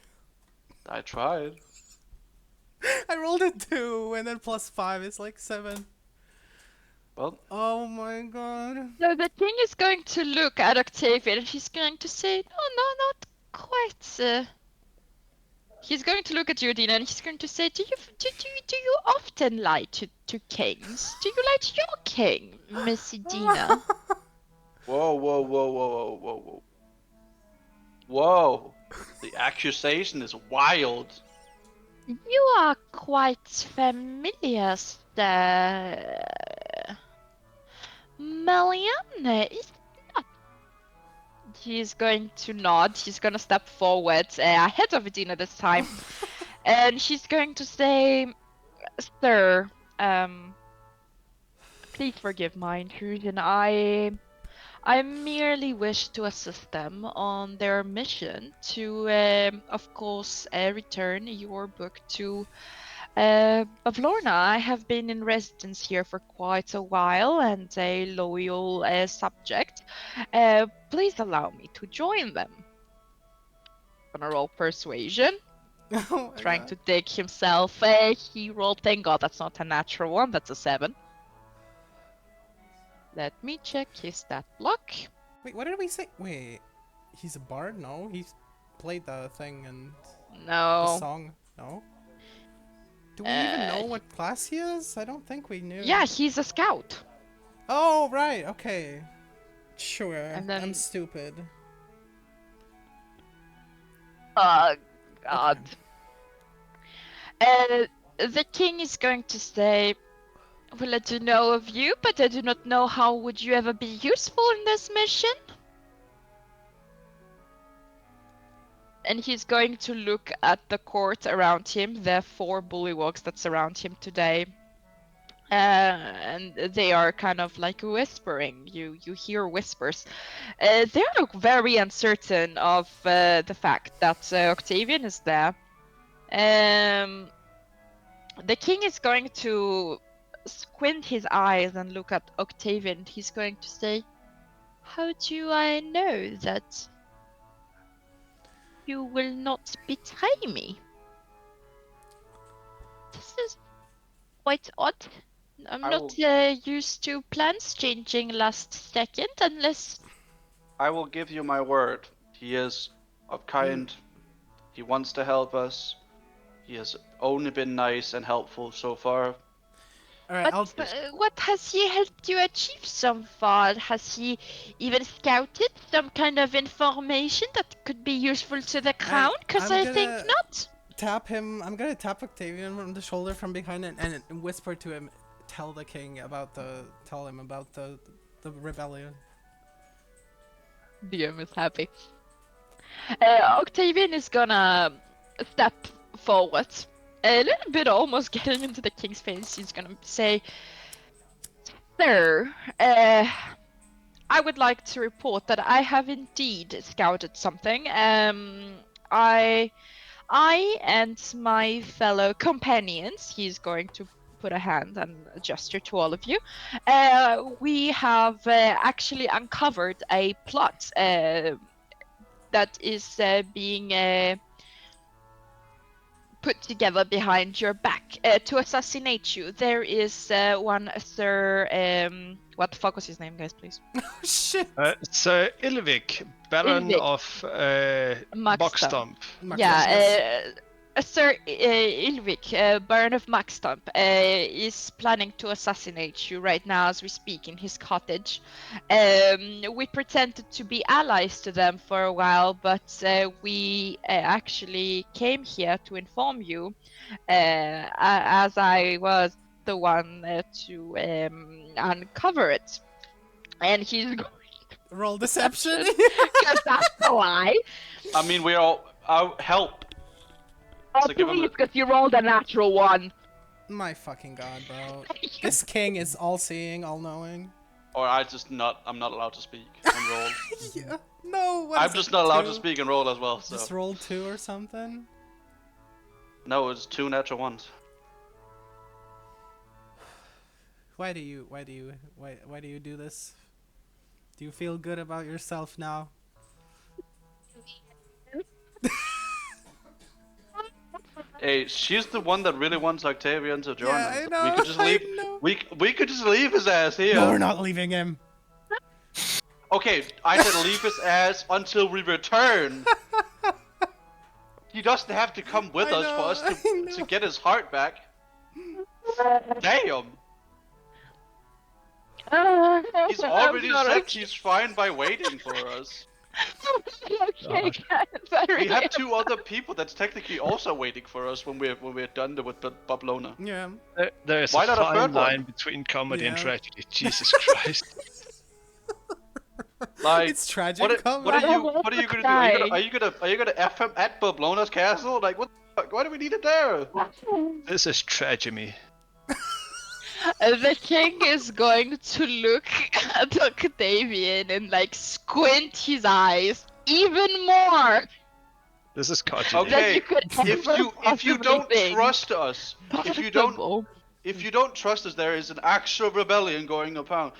I tried. I rolled a 2 and then +5 is like 7. Well, Oh my god. So the king is going to look at Octavian and he's going to say, no, not quite. He's going to look at you, Dina, and he's going to say, do you often lie to kings? Do you lie to your king, Missy Dina? whoa. Whoa, the accusation is wild. You are quite familiar, sir. Marianne, is not. He's going to nod. He's going to step forward ahead of Edina this time. And she's going to say, Sir, please forgive my intrusion. I merely wish to assist them on their mission to, of course, return your book to Bavlorna. I have been in residence here for quite a while and a loyal subject. Please allow me to join them. Gonna roll persuasion. Oh my Trying god. to dig himself. He rolled. Thank God that's not a natural one. That's a 7. Let me check his stat block. Wait, what did we say? Wait, he's a bard? No, he's played the thing and the No. song. No? Do we even know what class he is? I don't think we knew. Yeah, he's a scout. Oh, right, okay. Sure, And then- I'm stupid. Oh, God. The king is going to say, well, I do know of you, but I do not know how would you ever be useful in this mission? And he's going to look at the court around him. There are 4 bullywogs that surround him today. And they are kind of like whispering. You hear whispers. They are very uncertain of the fact that Octavian is there. The king is going to squint his eyes and look at Octavian. He's going to say, how do I know that you will not betray me? This is quite odd. I'm I not used to plans changing last second unless... I will give you my word. He is of kind. He wants to help us. He has only been nice and helpful so far. Alright, I'll... What has he helped you achieve so far? Has he even scouted some kind of information that could be useful to the crown? Because I'm I think gonna- not. tap him. I'm gonna tap Octavian on the shoulder from behind and whisper to him, tell the king about tell him about the rebellion. DM is happy. Octavian is gonna step forward. A little bit almost getting into the king's face. He's gonna say, Sir, I would like to report that I have indeed scouted something. I and my fellow companions, he's going to put a hand and a gesture to all of you, we have actually uncovered a plot that is being put together behind your back to assassinate you. There is one Sir... what the fuck was his name, guys, please? Shit! Sir Ilvik, Baron Ilvik. of Maxstump. Boxstump. Yeah, Sir Ilvik, Baron of Maxstump, is planning to assassinate you right now as we speak in his cottage. We pretended to be allies to them for a while, but we actually came here to inform you, as I was the one to uncover it. And he's going Roll deception. because that's a lie. I mean, we're all our help. Oh, So give him please, a- because you rolled a natural one. My fucking god, bro. This king is all-seeing, all-knowing. Or I'm not allowed to speak and roll. Yeah. No. What I'm is just it, not allowed to 2? speak and roll as well. So Just roll 2 or something. no, it's 2 natural ones. Why do you do this? Do you feel good about yourself now? Hey, she's the one that really wants Octavian to join Yeah, us. I know, We could just I leave. know. We could just leave his ass here. No, we're not leaving him. Okay, I said leave his ass until we return. He doesn't have to come with I us know, for us I know. to get his heart back. Damn! He's already said he's fine by waiting for us. Okay, guys, I We really have 2 other people that's technically also waiting for us when we're done with Bablona. Yeah. There is Why a not a fine third one? line between comedy and Yeah. tragedy. Jesus Christ. Like, It's tragic. what are comedy. you gonna do? Are you gonna F him at Bablona's castle? Like, what the fuck? Why do we need it there? This is tragedy. The king is going to look at Octavian and like squint his eyes even more. This is tragedy. Okay. Than you could If ever you possibly don't think trust us, if you don't trust us, there is an actual rebellion going upon.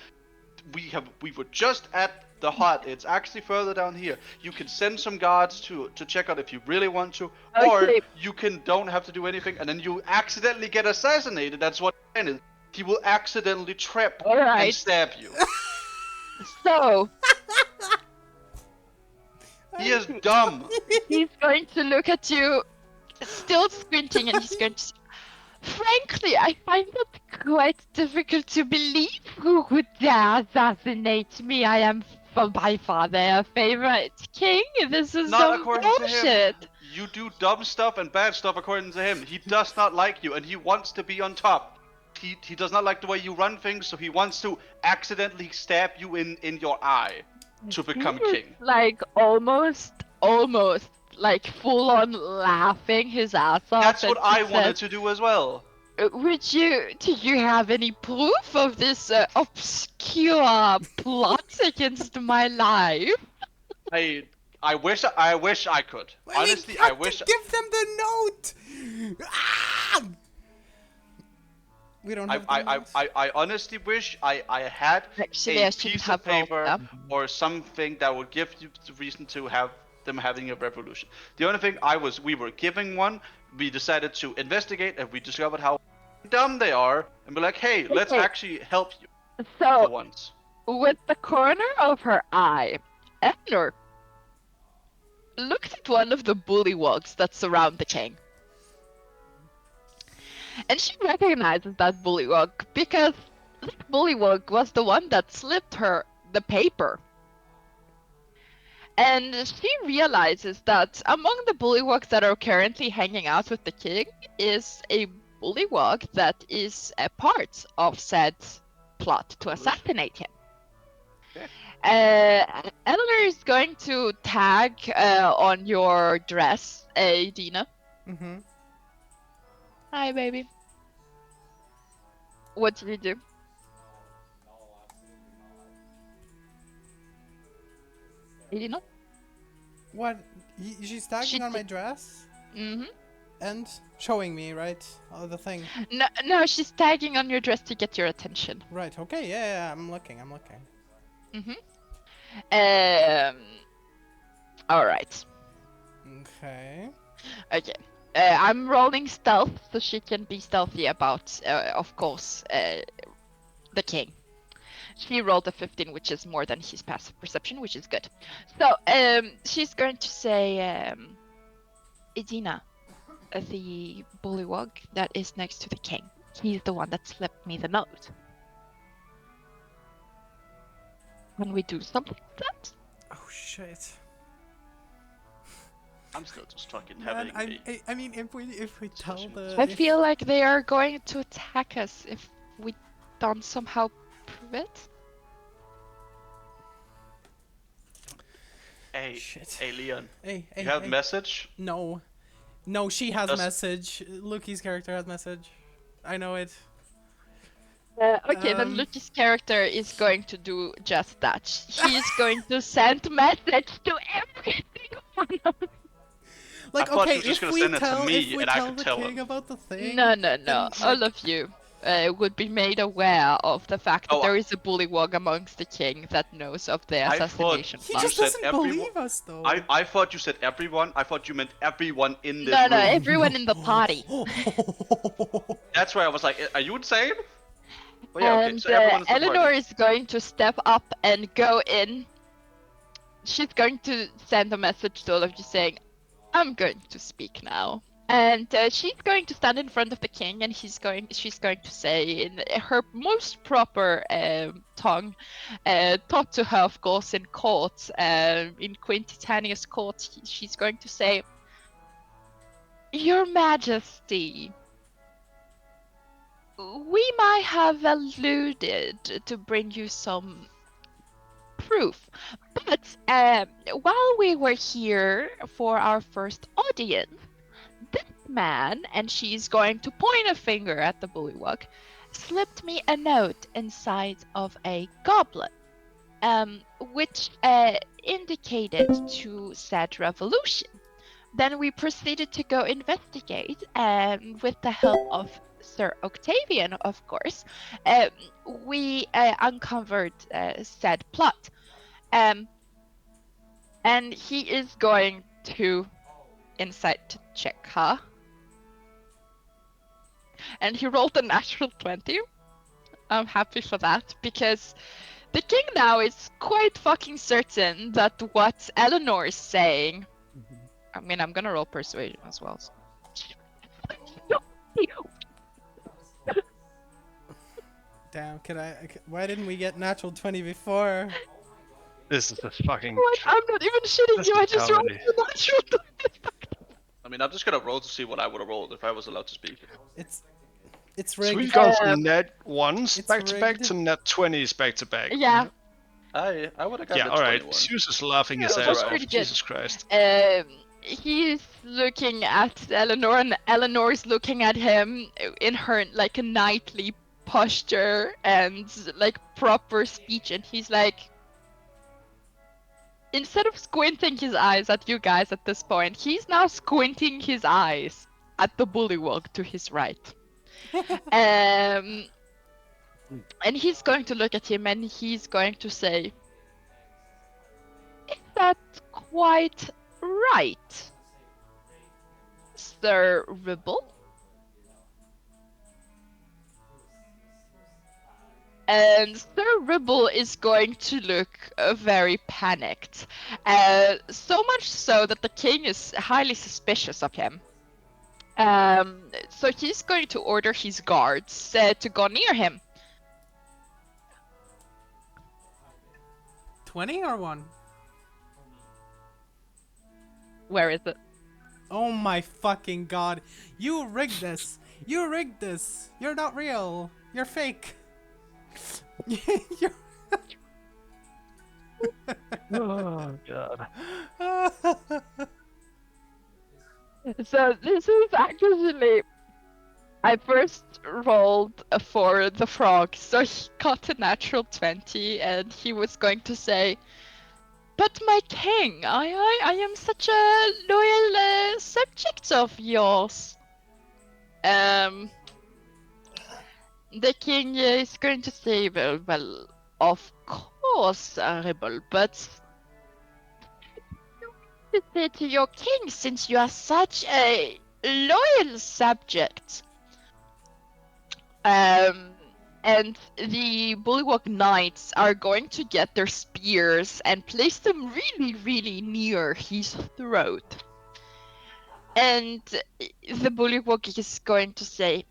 We were just at the hut. It's actually further down here. You can send some guards to check out if you really want to, or Okay. you don't have to do anything, and then you accidentally get assassinated. That's what it is. He will accidentally trip All and right. stab you. So He is dumb. he's going to look at you, still squinting, and he's going to say, Frankly, I find it quite difficult to believe who would dare assassinate me. I am by far their favorite king. This is Not some according to him. bullshit. You do dumb stuff and bad stuff according to him. He does not like you, and he wants to be on top. He does not like the way you run things, so he wants to accidentally stab you in your eye to become He is, king. like almost, like full on laughing his ass off. That's what and he I wanted says, to do as well. do you have any proof of this obscure plot against my life? I wish I could. Honestly, we I have wish. to give them the note. Ah! We don't have the note. I honestly wish I had Actually, a I shouldn't piece have of rolled paper them. or something that would give you the reason to have them having a revolution. The only thing we were giving one, we decided to investigate, and we discovered how dumb they are, and be like, hey, let's Okay. actually help you for So, once. with the corner of her eye, Eleanor looked at one of the bullywogs that surround the king. And she recognizes that bullywog because that bullywog was the one that slipped her the paper. And she realizes that among the bullywogs that are currently hanging out with the king is a bullywog that is a part of said plot to assassinate him. Eleanor is going to tag on your dress, Dina. Mm-hmm. Hi, baby. What did you do? Dina? What? She's tagging She on my did- dress Mm-hmm. and showing me, right? Oh, the thing. No, she's tagging on your dress to get your attention. Right. Okay. Yeah. I'm looking. All right. Okay. Okay. I'm rolling stealth so she can be stealthy about, of course, the king. She rolled a 15, which is more than his passive perception, which is good. So, she's going to say, Edina, the bullywog that is next to the king. He's the one that slipped me the note. Can we do something with that? Oh shit. I'm still just fucking Man, having I mean, if we tell the. I if- feel like they are going to attack us if we don't somehow prove it. Hey, Shit. hey, Leon. Hey. You have message? No. No, she has Does- message. Luki's character has message. I know it. Okay, then Lucky's character is going to do just that. He is going to send message to every single one of them. Like, I thought okay, you were just if gonna we send it to tell, me if we and I tell could the tell king him. about the thing. No. then, All like, of you would be made aware of the fact that Oh, there is a bullywog amongst the king that knows of the I thought assassination He plot. just said doesn't everyone- believe us, though. I thought you said everyone. I thought you meant everyone in this No, room. everyone in the party. That's why I was like, are you insane? But yeah, okay, And so everyone is the Eleanor party. is going to step up and go in. She's going to send a message to all of you saying, I'm going to speak now. And she's going to stand in front of the king and she's going to say in her most proper tongue, taught to her, of course, in court, in Queen Titania's court, she's going to say, Your Majesty, we might have alluded to bring you some proof, but while we were here for our first audience, this man, and she's going to point a finger at the bullywug, slipped me a note inside of a goblet, which indicated to said revolution. Then we proceeded to go investigate, with the help of Sir Octavian, of course. We uncovered said plot. And he is going to insight check her. And he rolled a natural 20. I'm happy for that, because the king now is quite fucking certain that what Eleanor is saying. I mean, I'm gonna roll persuasion as well. So. Damn, why didn't we get natural 20 before? This is a fucking. What? I'm not even shitting That's you. I just rolled fatality. the natural. I mean, I'm just gonna roll to see what I would have rolled if I was allowed to speak. It's it's So we've rigged. gone from net 1s it's back to back rigged. to net 20s back to back. Yeah. I would have got Yeah, the alright. 21. Zeus is laughing his Yeah, ass that's off. pretty good. Jesus Christ. He's looking at Eleanor, and Eleanor is looking at him in her like a knightly posture and like proper speech, and he's like, instead of squinting his eyes at you guys at this point, he's now squinting his eyes at the bullywug to his right. And he's going to look at him and he's going to say, "Is that quite right, Sir Ribble?" And Sir Ribble is going to look very panicked. So much so that the king is highly suspicious of him. So he's going to order his guards to go near him. 20 or 1? Where is it? Oh my fucking god. You rigged this. You rigged this. You're not real. You're fake. You're... Oh, God. So this is actually, I first rolled for the frog, so he got a natural 20, and he was going to say, "But my king, I am such a loyal subject of yours." The king is going to say, well, of course, Rebel, but to say to your king, since you are such a loyal subject. And the Bullywug Knights are going to get their spears and place them really, really near his throat. And the Bullywug is going to say,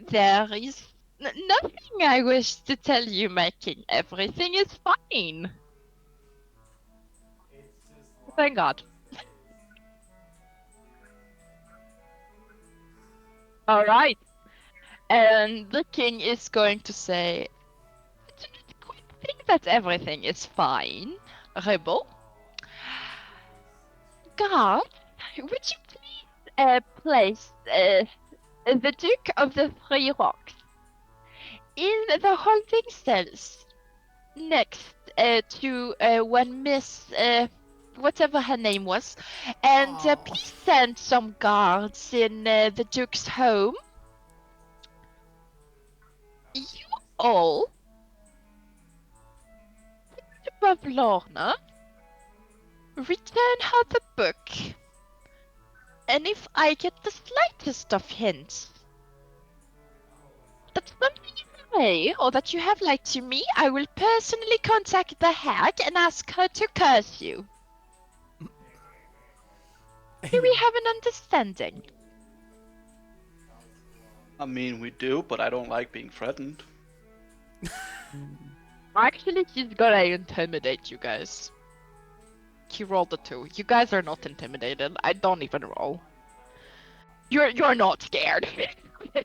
"There is nothing I wish to tell you, my king. Everything is fine." Thank God. All right. And the king is going to say, "I do not quite think that everything is fine, Rebel. God, would you please place the Duke of the Three Rocks in the holding cells next to one Miss, whatever her name was, and Aw. please send some guards in the Duke's home. You all to Bavlorna, return her the book, and if I get the slightest of hints that something is away or that you have lied to me, I will personally contact the hag and ask her to curse you. Do we have an understanding?" I mean, we do, but I don't like being threatened. Actually, he's gonna intimidate you guys. He rolled a 2. You guys are not intimidated. I don't even roll. You're not scared. I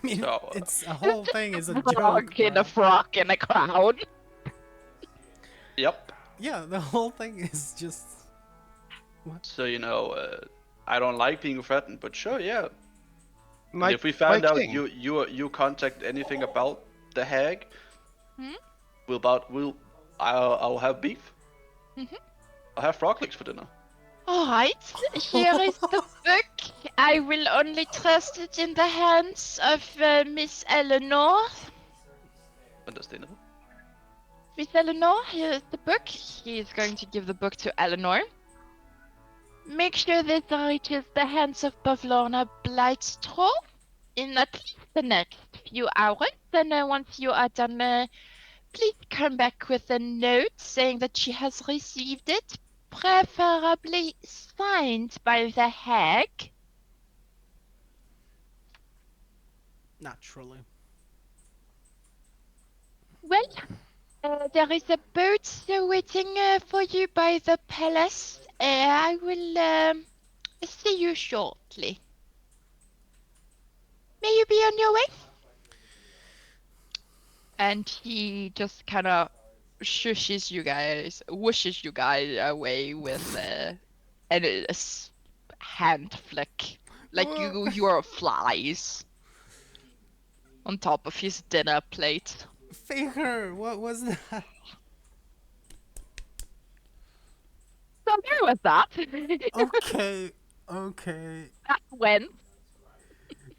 mean, So, it's a whole thing is a joke. Frog in bro. a frock in a crowd. Yep. Yeah, the whole thing is just. So, I don't like being threatened, but sure, yeah. My, If we find my out king. you contact anything about the hag, Hmm? I'll have beef. Mhm. I'll have frog legs for dinner. Alright, here is the book. I will only trust it in the hands of Miss Eleanor. Understandable. Miss Eleanor, here is the book. He is going to give the book to Eleanor. Make sure that it reaches the hands of Bavlorna Blightstraw in at least the next few hours. And once you are done, please come back with a note saying that she has received it, preferably signed by the hag. Naturally. Well, there is a boat waiting for you by the palace. I will see you shortly. May you be on your way? And he just kind of whooshes you guys away with hand flick, like you are flies on top of his dinner plate. Faker, what was that? So there was that. Okay, okay. That went.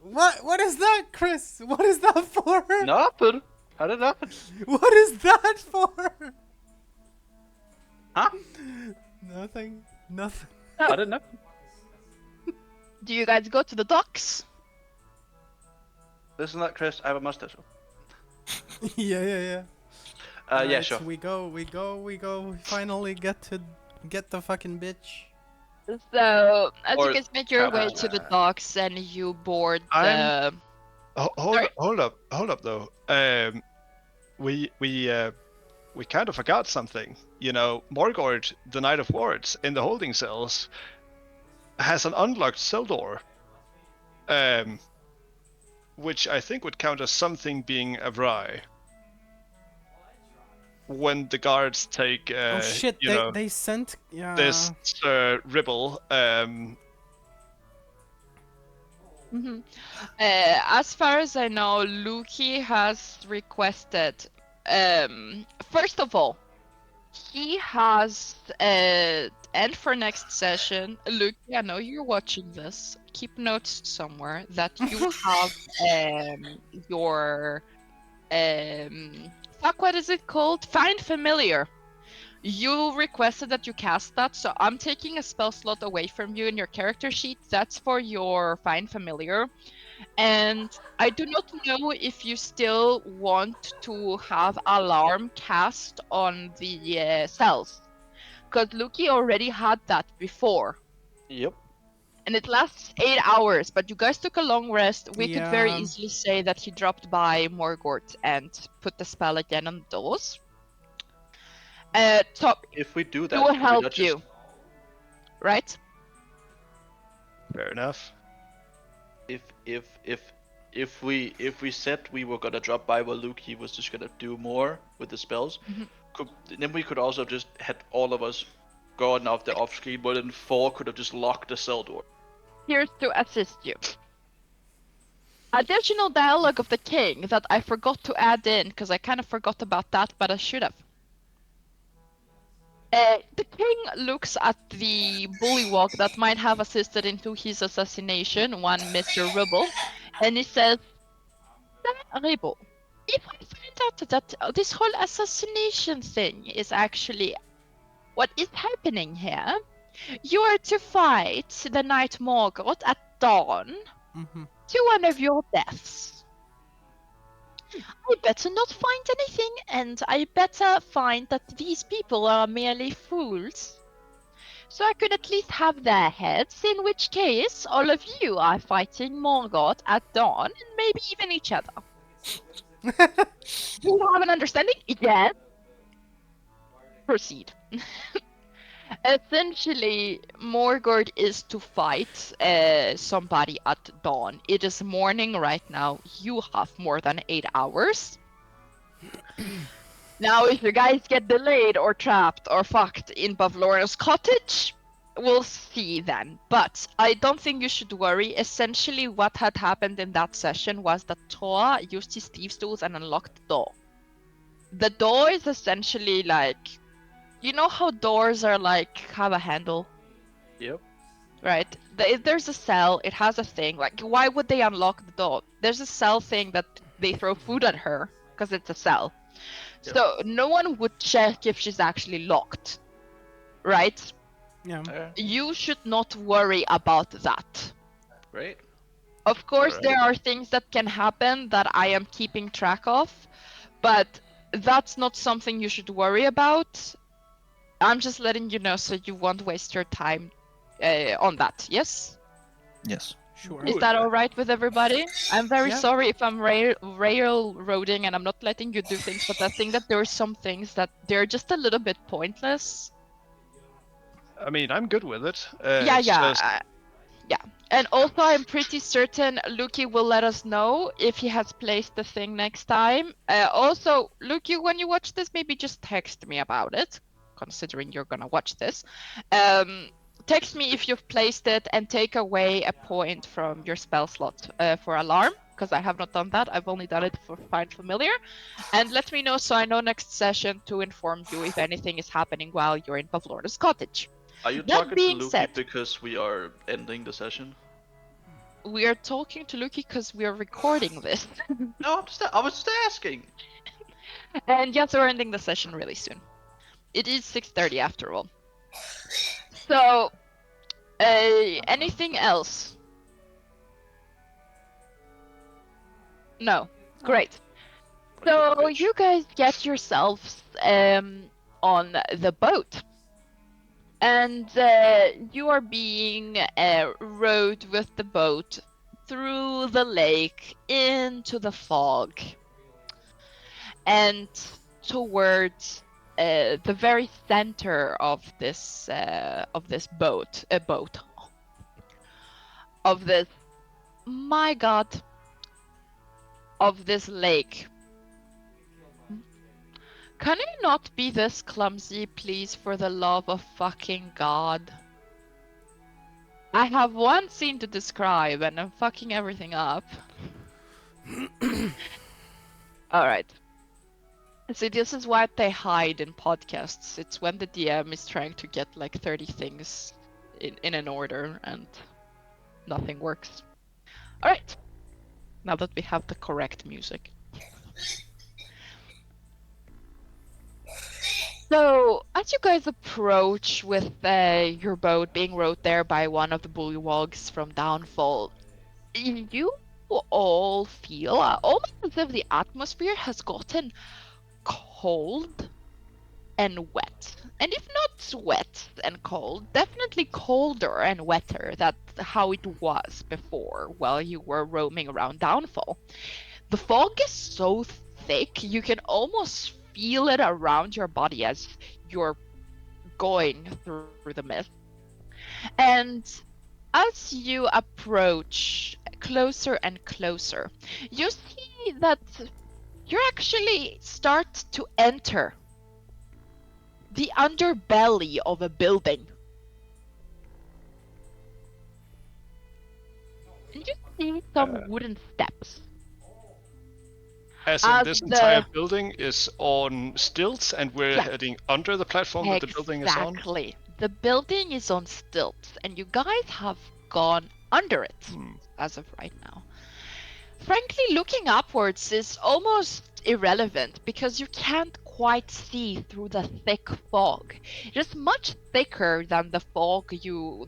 What is that, Chris? What is that for? Nothing. How did it happen? What is that for? Huh? Nothing. Nothing. I didn't know. Do you guys go to the docks? Listen to that, Chris. I have a mustache. Yeah, yeah, yeah. Yeah, Alright, sure. We go. We finally get the fucking bitch. So, as Or you guys make your way travel. to the docks and you board I'm- the... Hold Sorry? up though. We kind of forgot something. You know, Morgord, the Knight of Wards, in the holding cells, has an unlocked cell door. Which I think would count as something being awry. When the guards take, Oh shit! you know, They sent. Yeah. this ribble, Mhm. As far as I know, Luki has requested. First of all, he has. And for next session, Luki, I know you're watching this. Keep notes somewhere that you have your fuck. What is it called? Find familiar. You requested that you cast that, so I'm taking a spell slot away from you in your character sheet. That's for your Find Familiar. And I do not know if you still want to have Alarm cast on the cells. Because Luki already had that before. Yep. And it lasts 8 hours, but you guys took a long rest. We could very Yeah. easily say that he dropped by Morgort and put the spell again on those. Top, If we do that, it will can we help not just- you, right? fair enough. If we said we were gonna drop by while Luki was just gonna do more with the spells, Mhm. then we could also just had all of us gone off the off screen, but then 4 could have just locked the cell door. Here's to assist you. Additional dialogue of the king that I forgot to add in because I kind of forgot about that, but I should have. The king looks at the bullywog that might have assisted into his assassination, one Mr. Rubble, and he says, Ribble, if I find out that this whole assassination thing is actually what is happening here, you are to fight the Knight Morgott at dawn Mm-hmm. to one of your deaths. I better not find anything, and I better find that these people are merely fools. So I could at least have their heads, in which case all of you are fighting Morgott at dawn, and maybe even each other. Do you have an understanding? Yes. Proceed. Essentially, Morgord is to fight somebody at dawn. It is morning right now. You have more than 8 hours. Now, if you guys get delayed or trapped or fucked in Bavlorna's cottage, we'll see then. But I don't think you should worry. Essentially, what had happened in that session was that Toa used his thieves' tools and unlocked the door. The door is essentially like, you know how doors are like have a handle, Yep. right? If there's a cell, it has a thing. Like, why would they unlock the door? There's a cell thing that they throw food at her because it's a cell. Yep. So no one would check if she's actually locked, right? Yeah. You should not worry about that. Great. Of course, Alright. there are things that can happen that I am keeping track of, but that's not something you should worry about. I'm just letting you know so you won't waste your time on that, yes? Yes. Sure. Is that all right with everybody? I'm very Yeah. sorry if I'm railroading and I'm not letting you do things, but I think that there are some things that they're just a little bit pointless. I mean, I'm good with it. Yeah, It's yeah, just- yeah. And also, I'm pretty certain Luki will let us know if he has placed the thing next time. Also, Luki, when you watch this, maybe just text me about it, considering you're gonna watch this. Text me if you've placed it and take away a point from your spell slot for alarm, because I have not done that. I've only done it for find familiar. And let me know so I know next session to inform you if anything is happening while you're in Pavlona's cottage. Are you That talking to being Luki said- because we are ending the session? We are talking to Luki because we are recording this. No, I was just asking. And yes, we're ending the session really soon. It is 6:30 after all. So, anything else? No. Great. So bitch. you guys get yourselves on the boat. And you are being rowed with the boat through the lake into the fog and towards the very center of this boat, of this, my God, of this lake. Can you not be this clumsy, please, for the love of fucking God? I have one scene to describe and I'm fucking everything up. Alright. See, this is why they hide in podcasts. It's when the DM is trying to get like 30 things in an order and nothing works. Alright. Now that we have the correct music. So, as you guys approach with your boat being rowed there by one of the bullywugs from Downfall, you all feel almost as if the atmosphere has gotten cold and wet. And if not wet and cold, definitely colder and wetter than how it was before while you were roaming around Downfall. The fog is so thick, you can almost feel it around your body as you're going through the mist. And as you approach closer and closer, you see that you actually start to enter the underbelly of a building. And you see some wooden steps. As in, As this the- entire building is on stilts, and we're Yeah. heading under the platform that the building is on. Exactly. The building is on stilts, and you guys have gone under it as of right now. Frankly, looking upwards is almost irrelevant because you can't quite see through the thick fog. It is much thicker than the fog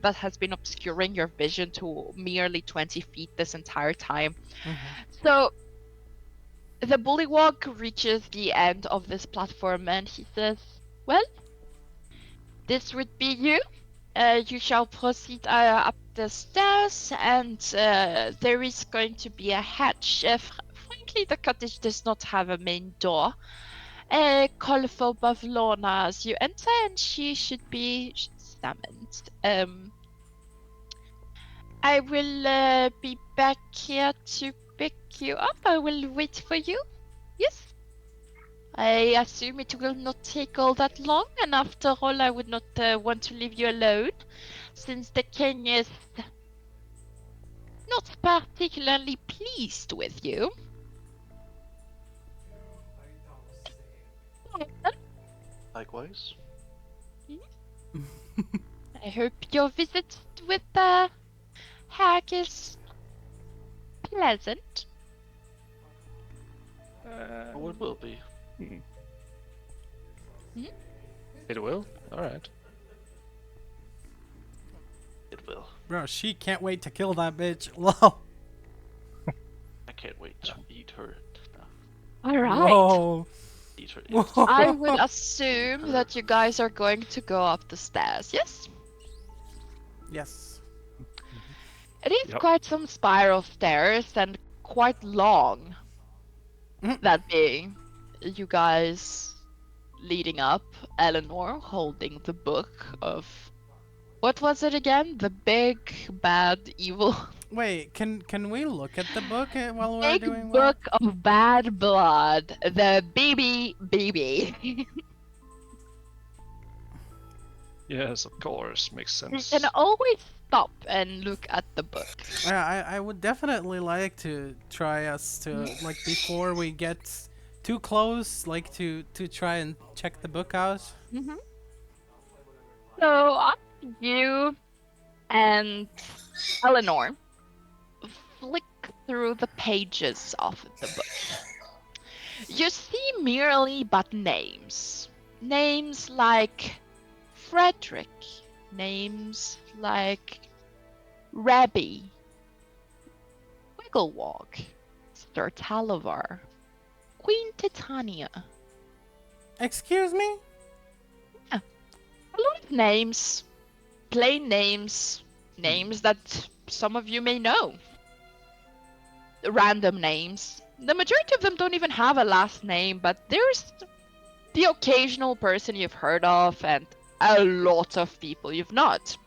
that has been obscuring your vision to merely 20 feet this entire time. So the bullywug reaches the end of this platform and he says, well, this would be you. You shall proceed up the stairs and there is going to be a hatch. Frankly, the cottage does not have a main door. Call for Pavlona as you enter and she should be summoned. I will be back here to pick you up. I will wait for you. Yes. I assume it will not take all that long, and after all, I would not want to leave you alone, since the king is not particularly pleased with you. Likewise. I hope your visit with Hag is pleasant. Oh, it will be. It will? Alright. It will. Bro, she can't wait to kill that bitch. Lol. I can't wait to eat her. All right. Whoa. Eat her. Whoa. I would assume that you guys are going to go up the stairs. Yes. Yes. It is Yep. quite some spiral stairs and quite long. Mhm. That being, you guys leading up, Eleanor holding the book of. What was it again? The big, bad, evil. Wait, can we look at the book while we're Big doing book what? of bad blood. The BBBB. Yes, of course, makes You sense. can always stop and look at the book. Yeah, I would definitely like to try us to like before we get too close, like to try and check the book out. So, you and Eleanor flick through the pages of the book. You see merely but names. Names like Frederick. Names like Rabbi, Wigglewog, Sir Talavar, Queen Titania. Excuse me? A lot of names. Plain names. Names that some of you may know. Random names. The majority of them don't even have a last name, but there's the occasional person you've heard of and a lot of people you've not.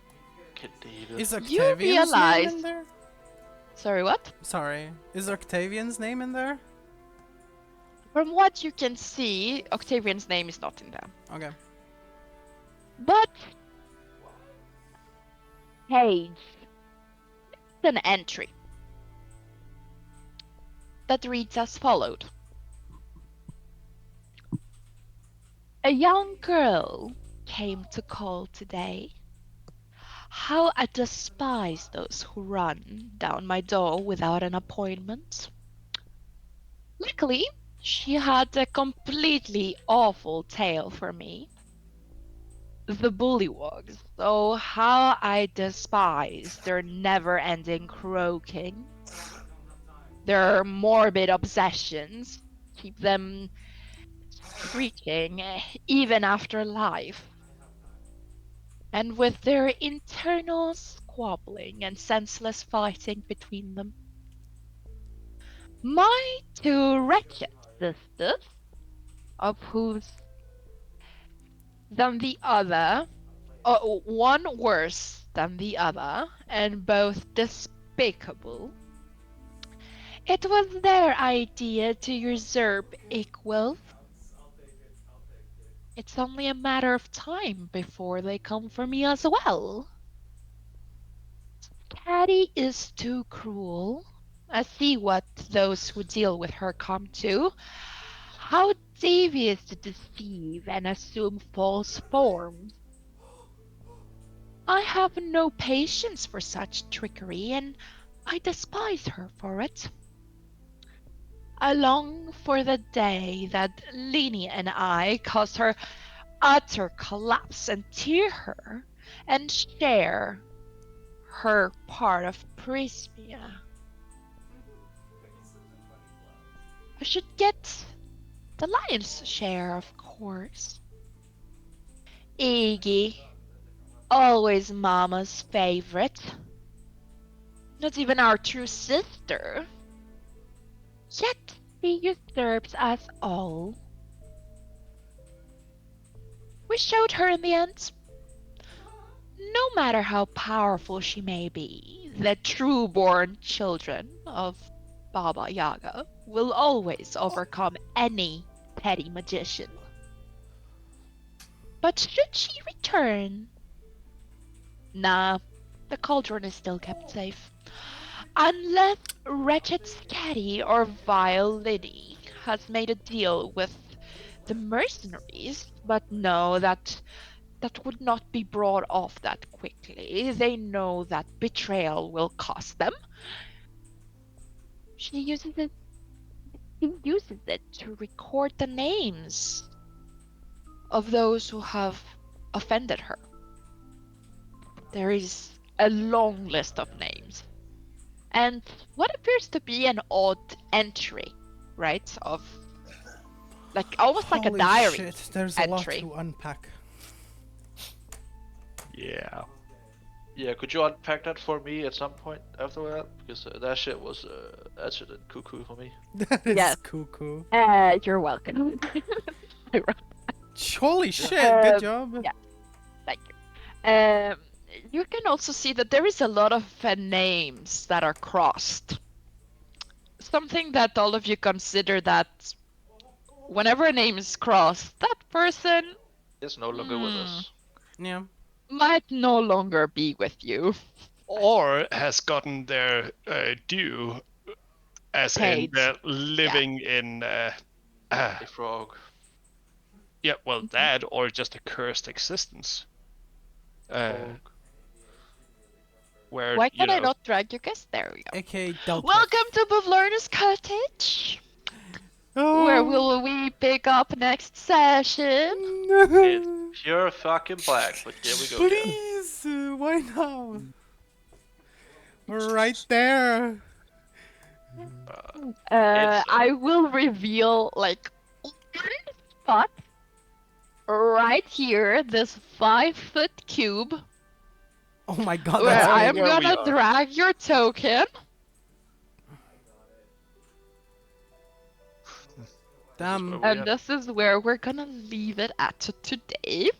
Kid David. Is You Octavian's name realize. in there? Sorry, what? Sorry. Is Octavian's name in there? From what you can see, Octavian's name is not in there. Okay. But page, it's an entry that reads as followed. A young girl came to call today. How I despise those who run down my door without an appointment. Luckily, she had a completely awful tale for me. The bullywogs. Oh, how I despise their never-ending croaking. Their morbid obsessions keep them screeching even after life. And with their internal squabbling and senseless fighting between them. My two wretched sisters, of whose than the other, one worse than the other, and both despicable. It was their idea to usurp Ickwealth. It's only a matter of time before they come for me as well. Caddy is too cruel. I see what those who deal with her come to. How devious to deceive and assume false forms. I have no patience for such trickery, and I despise her for it. I long for the day that Lini and I cause her utter collapse and tear her and share her part of Prismia. I should get the lion's share, of course. Iggy, always Mama's favorite. Not even our true sister. Yet she usurps us all. We showed her in the end. No matter how powerful she may be, the true-born children of Baba Yaga will always overcome any petty magician. But should she return? Nah, the cauldron is still kept safe. Unless wretched Sketty or vile Liddy has made a deal with the mercenaries, but no, that would not be brought off that quickly. They know that betrayal will cost them. She uses it to record the names of those who have offended her. There is a long list of names. And what appears to be an odd entry, right? Of like almost like a Holy diary shit, there's entry. a lot to unpack. Yeah. Yeah, could you unpack that for me at some point after that? Because that shit was actually cuckoo for me. That is Yes. cuckoo. You're welcome. Holy shit, good Um, job. yeah. Thank you. You can also see that there is a lot of names that are crossed. Something that all of you consider that whenever a name is crossed, that person It's no longer with us. Yeah. might no longer be with you. Or has gotten their due, as in Paid. they're living in. A frog. Yeah, well, that or just a cursed existence. Frog. Where Why you can I know, not drag you guys? There we go. AK Delta. Welcome to Bavlorna's Cottage. Oh. Where will we pick up next session? It's pure fucking black, but there we go. Yeah. Please, why now? We're right there. It's, I will reveal like one spot right here, this 5-foot cube, Oh my god, where that's I big. am where we gonna are. drag your token. Damn. where we And are. this is where we're gonna leave it at today.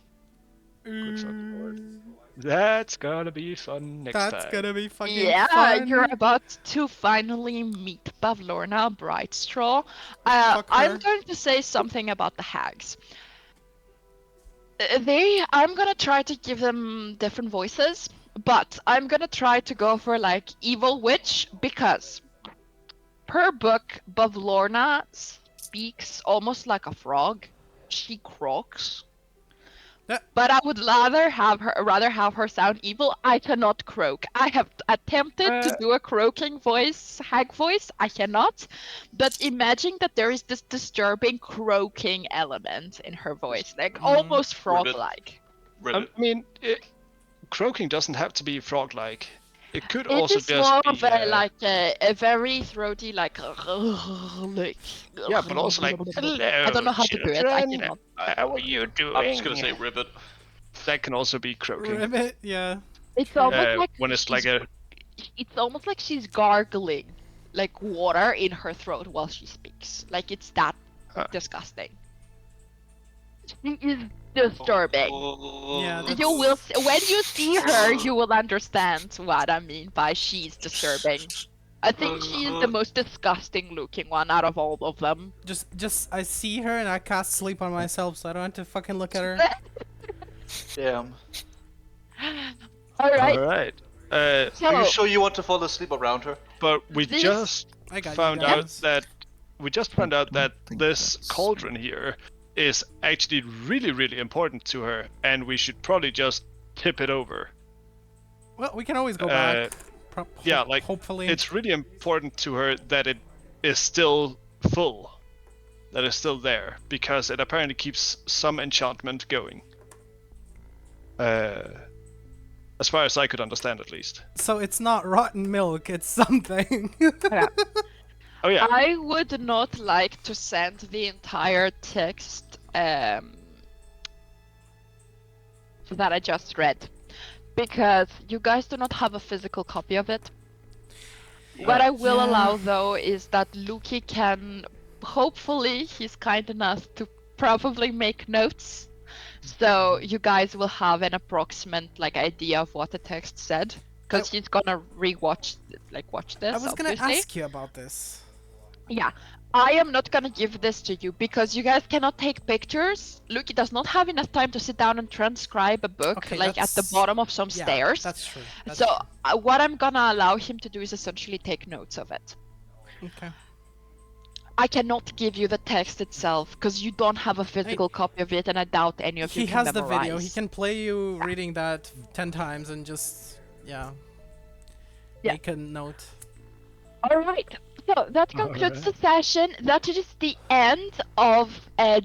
that's gonna be fun next That's time. gonna be fucking Yeah, fun. you're about to finally meet Bavlorna Brightstraw. Fuck I'm her. going to say something about the hags. I'm gonna try to give them different voices, but I'm gonna try to go for like evil witch because per book, Bavlorna speaks almost like a frog. She croaks. Yeah. But I would rather have her sound evil. I cannot croak. I have attempted to do a croaking voice, hag voice. I cannot. But imagine that there is this disturbing croaking element in her voice, like almost frog-like. I Ribbit. mean, croaking doesn't have to be frog-like. It could It also is just more be of a very throaty, like yeah, but also like hello. I don't know how to do it. I children. cannot. How are you doing? I'm just gonna say ribbit. That can also be croaking. Ribbit, yeah. It's almost like when it's like a it's almost like she's gargling like water in her throat while she speaks. Like it's that Huh. disgusting. She is disturbing. Yeah, You will when you see her, you will understand what I mean by she's disturbing. I think she is the most disgusting looking one out of all of them. Just I see her and I cast sleep on myself, so I don't have to fucking look at her. Damn. Alright, Alright. Are so you sure you want to fall asleep around her? But we This- just I got found you out guys. that think this that's cauldron here is actually really, really important to her, and we should probably just tip it over. Well, we can always go back. yeah, like, hopefully. It's really important to her that it is still full, that is still there, because it apparently keeps some enchantment going. As far as I could understand, at least. So it's not rotten milk, it's something. Oh yeah. I would not like to send the entire text that I just read because you guys do not have a physical copy of it. What I will Yeah. allow though is that Luki can, hopefully, he's kind enough to probably make notes. So you guys will have an approximate like idea of what the text said because he's gonna rewatch watch this. I was gonna obviously. ask you about this. Yeah, I am not gonna give this to you because you guys cannot take pictures. Luki does not have enough time to sit down and transcribe a book Okay, like at the that's- bottom of some Yeah, stairs. that's true. That's So what I'm gonna allow him to do is essentially take notes of it. true. Okay. I cannot give you the text itself because you don't have a physical copy of it, and I doubt any of you He can has the memorize. video. He can play you reading that 10 times and just yeah. Yeah. Make a note. All right. So that concludes the session. That is the end of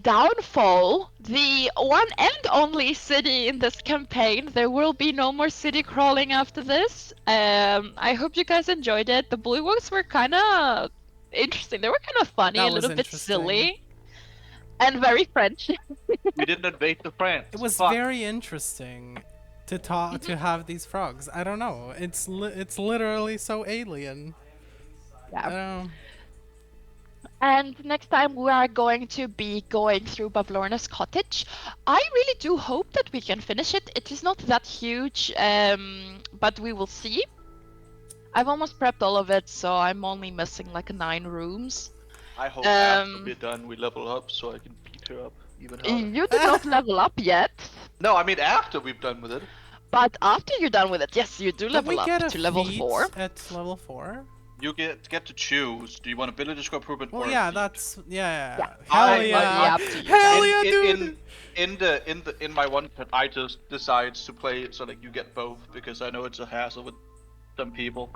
Downfall, the one and only city in this campaign. There will be no more city crawling after this. I hope you guys enjoyed it. The blue ones were kind of interesting. They were kind of funny, That a was little bit interesting. silly, and very French. We didn't invade the France. It was Fuck. very interesting. to talk to have these frogs. I don't know. It's literally so alien. I Yeah. don't know. And next time we are going to be going through Bavlorna's cottage. I really do hope that we can finish it. It is not that huge, but we will see. I've almost prepped all of it, so I'm only missing like 9 rooms. I hope after Um, we're done, we level up so I can beat her up even harder. You did not level up yet, No, I mean after we've done with it. but after you're done with it, yes, you do Don't level we up get a to level feat 4. at level 4? You get to choose. Do you want ability score improvement or Well, a yeah, feat? that's yeah. Yeah. Hell I- yeah! up to you. Hell In- yeah, in- dude! in my one cut, I just decide to play it so like you get both because I know it's a hassle with some people.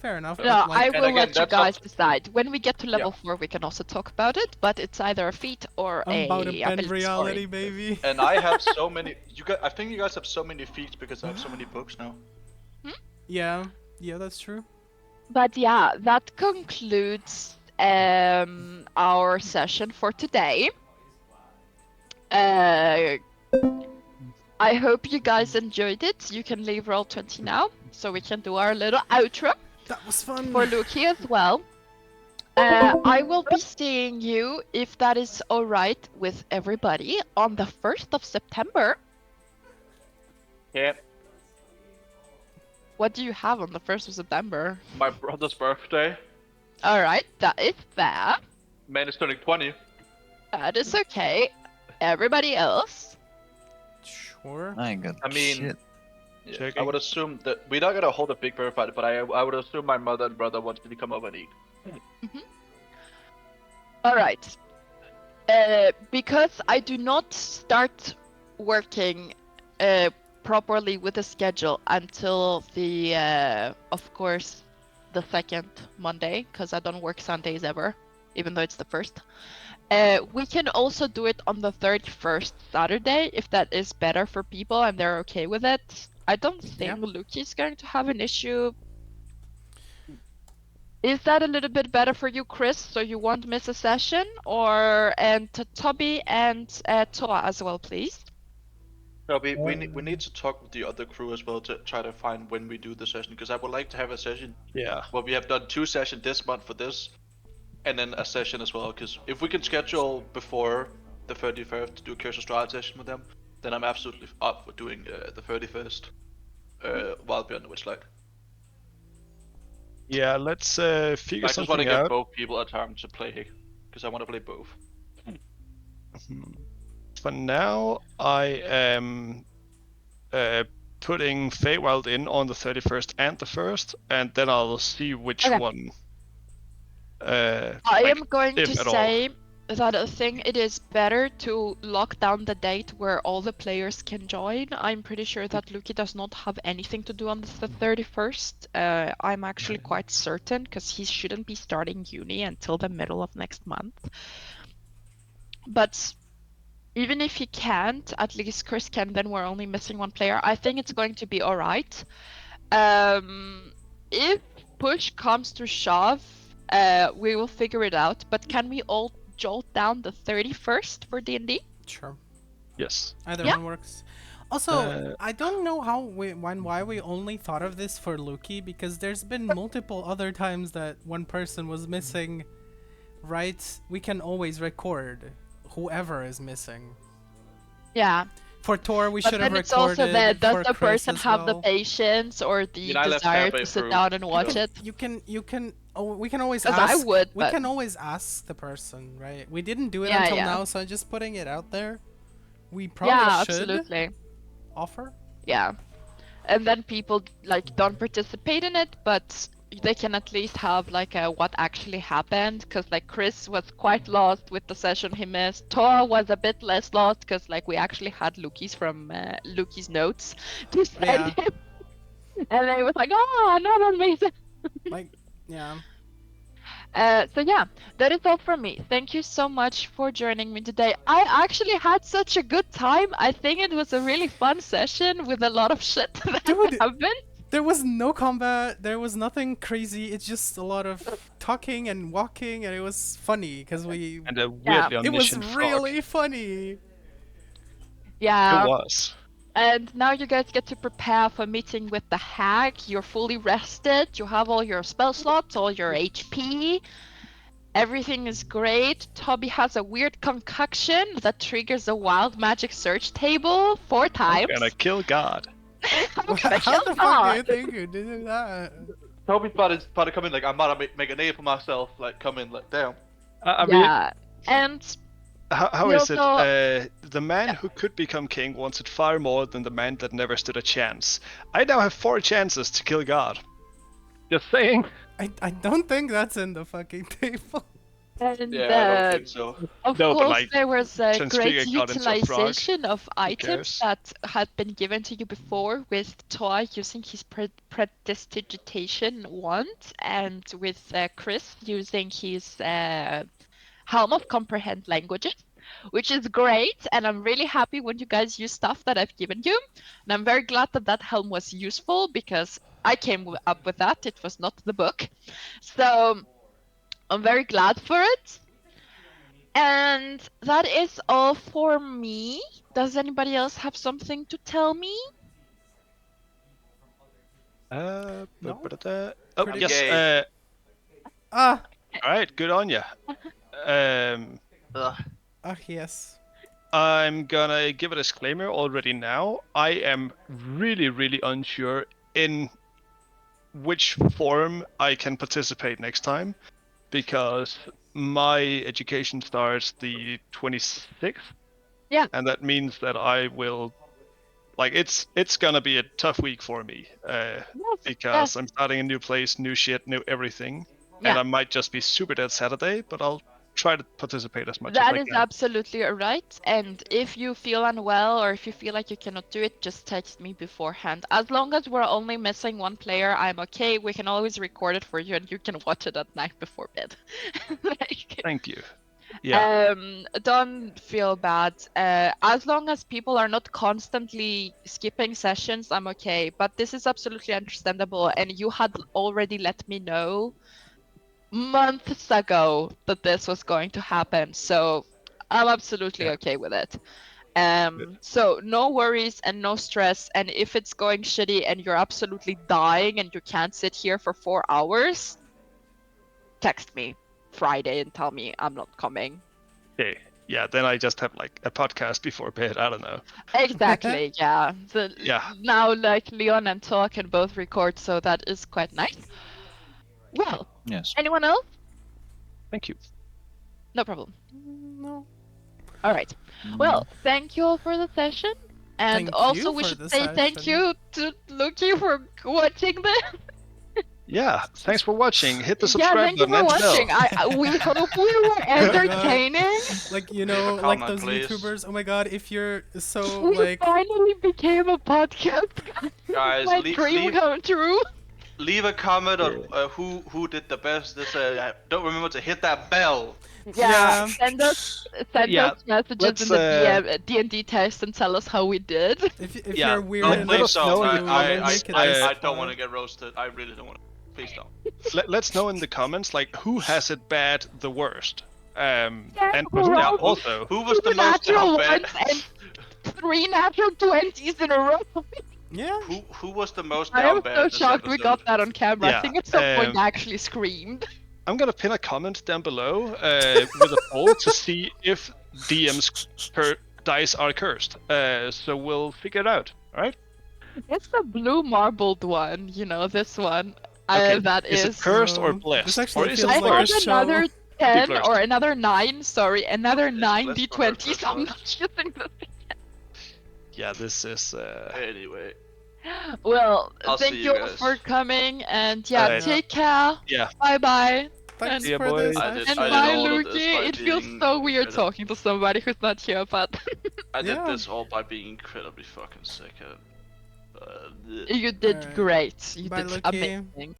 Fair enough. No, but, like, I and will again, let you that's up guys to- decide. When we get to level 4, we can also talk about it, but it's either a feat or I'm about to bend ability reality, scoring. baby. And I have so many. I think you guys have so many feats because I have so many books now. Yeah, that's true. But yeah, that concludes our session for today. I hope you guys enjoyed it. You can leave Roll20 now, so we can do our little outro That was fun. for Luki as well. I will be seeing you, if that is alright with everybody, on the 1st of September. Yeah, What do you have on the 1st of September? my brother's birthday. Alright, that is fair. Man is turning 20. That is okay. Everybody else? Sure. I ain't got I mean- shit. Yeah, I Checking. would assume that we're not gonna hold a big birthday party, but I would assume my mother and brother wants me to come over and eat. Alright. Because I do not start working properly with the schedule until the, of course, the 2nd Monday, because I don't work Sundays ever, even though it's the 1st. We can also do it on the 31st Saturday, if that is better for people and they're okay with it. I don't think Luki's going to have an issue. Is that a little bit better for you, Chris, so you won't miss a session? Or, and to Toby and Toa as well, please? No, we need to talk with the other crew as well to try to find when we do the session, because I would like to have a session. Yeah. Well, we have done 2 sessions this month for this, and then a session as well, because if we can schedule before the 31st to do a Curse of Strahd session with them, then I'm absolutely up for doing the 31st while we're on the Witchlight. Yeah, let's figure I just want to something get out. both people a time to play, because I want to play both. For now, I am putting Feywild in on the 31st and the 1st, and then I'll see which Okay. one. I like, am going if to at all. say that I think it is better to lock down the date where all the players can join. I'm pretty sure that Luki does not have anything to do on the 31st. I'm actually quite certain, because he shouldn't be starting uni until the middle of next month. But even if he can't, at least Chris can, then we're only missing 1 player. I think it's going to be alright. If push comes to shove, we will figure it out. But can we all jolt down the 31st for D&D? Sure. Yes. Either Yeah. one works. Also, I don't know why we only thought of this for Luki, because there's been multiple other times that one person was missing, right? We can always record whoever is missing. Yeah. For Tor, we But should have then it's recorded. also that for does the Chris person as have the well. patience or the I left desire halfway to sit through, down and watch so- it? You can. Oh, we can always 'Cause ask. I would, We but- can always ask the person, right? We didn't do it Yeah, until yeah. now, so I'm just putting it out there. We probably Yeah, should absolutely. offer. Yeah. And then people like don't participate in it, but they can at least have like a what actually happened, because like Chris was quite lost with the session he missed. Tor was a bit less lost because like we actually had Luki's from Luki's notes to send Yeah. him, and then he was like, "Oh, not amazing." Like, yeah. So yeah, that is all from me. Thank you so much for joining me today. I actually had such a good time. I think it was a really fun session with a lot of shit that Dude. happened. There was no combat. There was nothing crazy. It's just a lot of talking and walking, and it was funny because we. And a weirdly It was omniscient frog. really funny. Yeah. It was. And now you guys get to prepare for meeting with the hag. You're fully rested. You have all your spell slots, all your HP. Everything is great. Toby has a weird concoction that triggers a wild magic search table 4 times. I'm gonna kill God. I'm gonna How kill the fuck do you God. think you did that? Toby's about to come in like I'm about to make a name for myself. Like come in like damn. I mean, Yeah. And how We is it? also- The man who could become king wants it far more than the man that never stood a chance. I now have 4 chances to kill God. Just saying. I don't think that's in the fucking table. and Yeah, I don't think so. of No, but, course, like, there was a transfigure great God into a frog. utilization of items cares? that had been given to you before, with Toa using his prestidigitation wand, and with Chris using his Helm of Comprehend Languages, which is great. And I'm really happy when you guys use stuff that I've given you. And I'm very glad that that helm was useful because I came up with that. It was not the book. So I'm very glad for it. And that is all for me. Does anybody else have something to tell me? No? Oh, Pretty yes. gay. Ah, All right, good on ya. yes. I'm gonna give a disclaimer already now. I am really, really unsure in which form I can participate next time, because my education starts the 26th. Yeah. And that means that I will, like, it's gonna be a tough week for me, because I'm starting a new place, new shit, new everything, and Yeah. I might just be super dead Saturday, but I'll try to participate as much as That I is can. absolutely right. And if you feel unwell or if you feel like you cannot do it, just text me beforehand. As long as we're only missing 1 player, I'm okay. We can always record it for you and you can watch it at night before bed. Like, Thank you. Yeah. don't feel bad. As long as people are not constantly skipping sessions, I'm okay. But this is absolutely understandable. And you had already let me know months ago that this was going to happen, so I'm absolutely Yeah. okay with it. So no worries and no stress. And if it's going shitty and you're absolutely dying and you can't sit here for 4 hours, text me Friday and tell me I'm not coming. Okay. Yeah, then I just have like a podcast before bed. I don't know. Exactly, yeah. Yeah. Now, like, Leon and Tor can both record, so that is quite nice. Well, Yes. anyone else? Thank you. No problem. No. All right. Well, thank you all for the session. And Thank also, you we for should the say thank session. you to Lucky for watching this. Yeah. Thanks for watching. Hit the Yeah, subscribe thank you button for and bell. watching. We hope we were entertaining. Like, you Leave a know, like comment, those please. YouTubers. Oh my god, if you're so, We like... finally became a podcast. Guys, My dream come true. leave a comment on who did the best. Don't remember to hit that bell. Yeah, Yeah. send us Yeah, messages let's, in the D&D text and tell us how we did. If Yeah, you're weird let enough us Please know don't. in the comments, I don't want to get roasted. I really don't want to. Please don't. Let's know in the comments, like, who has it bad the worst. And who yeah, wrote- also, Who was the Two most natural down bad? ones and 3 natural 20s in a row. Yeah. Who was the most I down am bad? so this shocked we episode? got that on camera. Yeah, I think at some point I actually screamed. I'm gonna pin a comment down below with a poll to see if DM's dice are cursed. So we'll figure it out. All right? It's the blue marbled one, you know, this one. Okay, That is is. it cursed or This blessed? actually Or is feels it I like a had blessed? show. another 10 blessed. or another 9, sorry, another It's 9 blessed or D20s. I'm cursed. not using this. Yeah, this is. Anyway, Well, I'll thank see you you all guys. for coming, and yeah, Alright. take care. Yeah. Bye bye. Thanks Yeah, for boys. this I did- session. And I bye, all of this Luki. by It feels being so weird incredible. talking to somebody who's not here, but I did Yeah. this all by being incredibly fucking sick. you did Alright. great. You Bye, did Luki. amazing.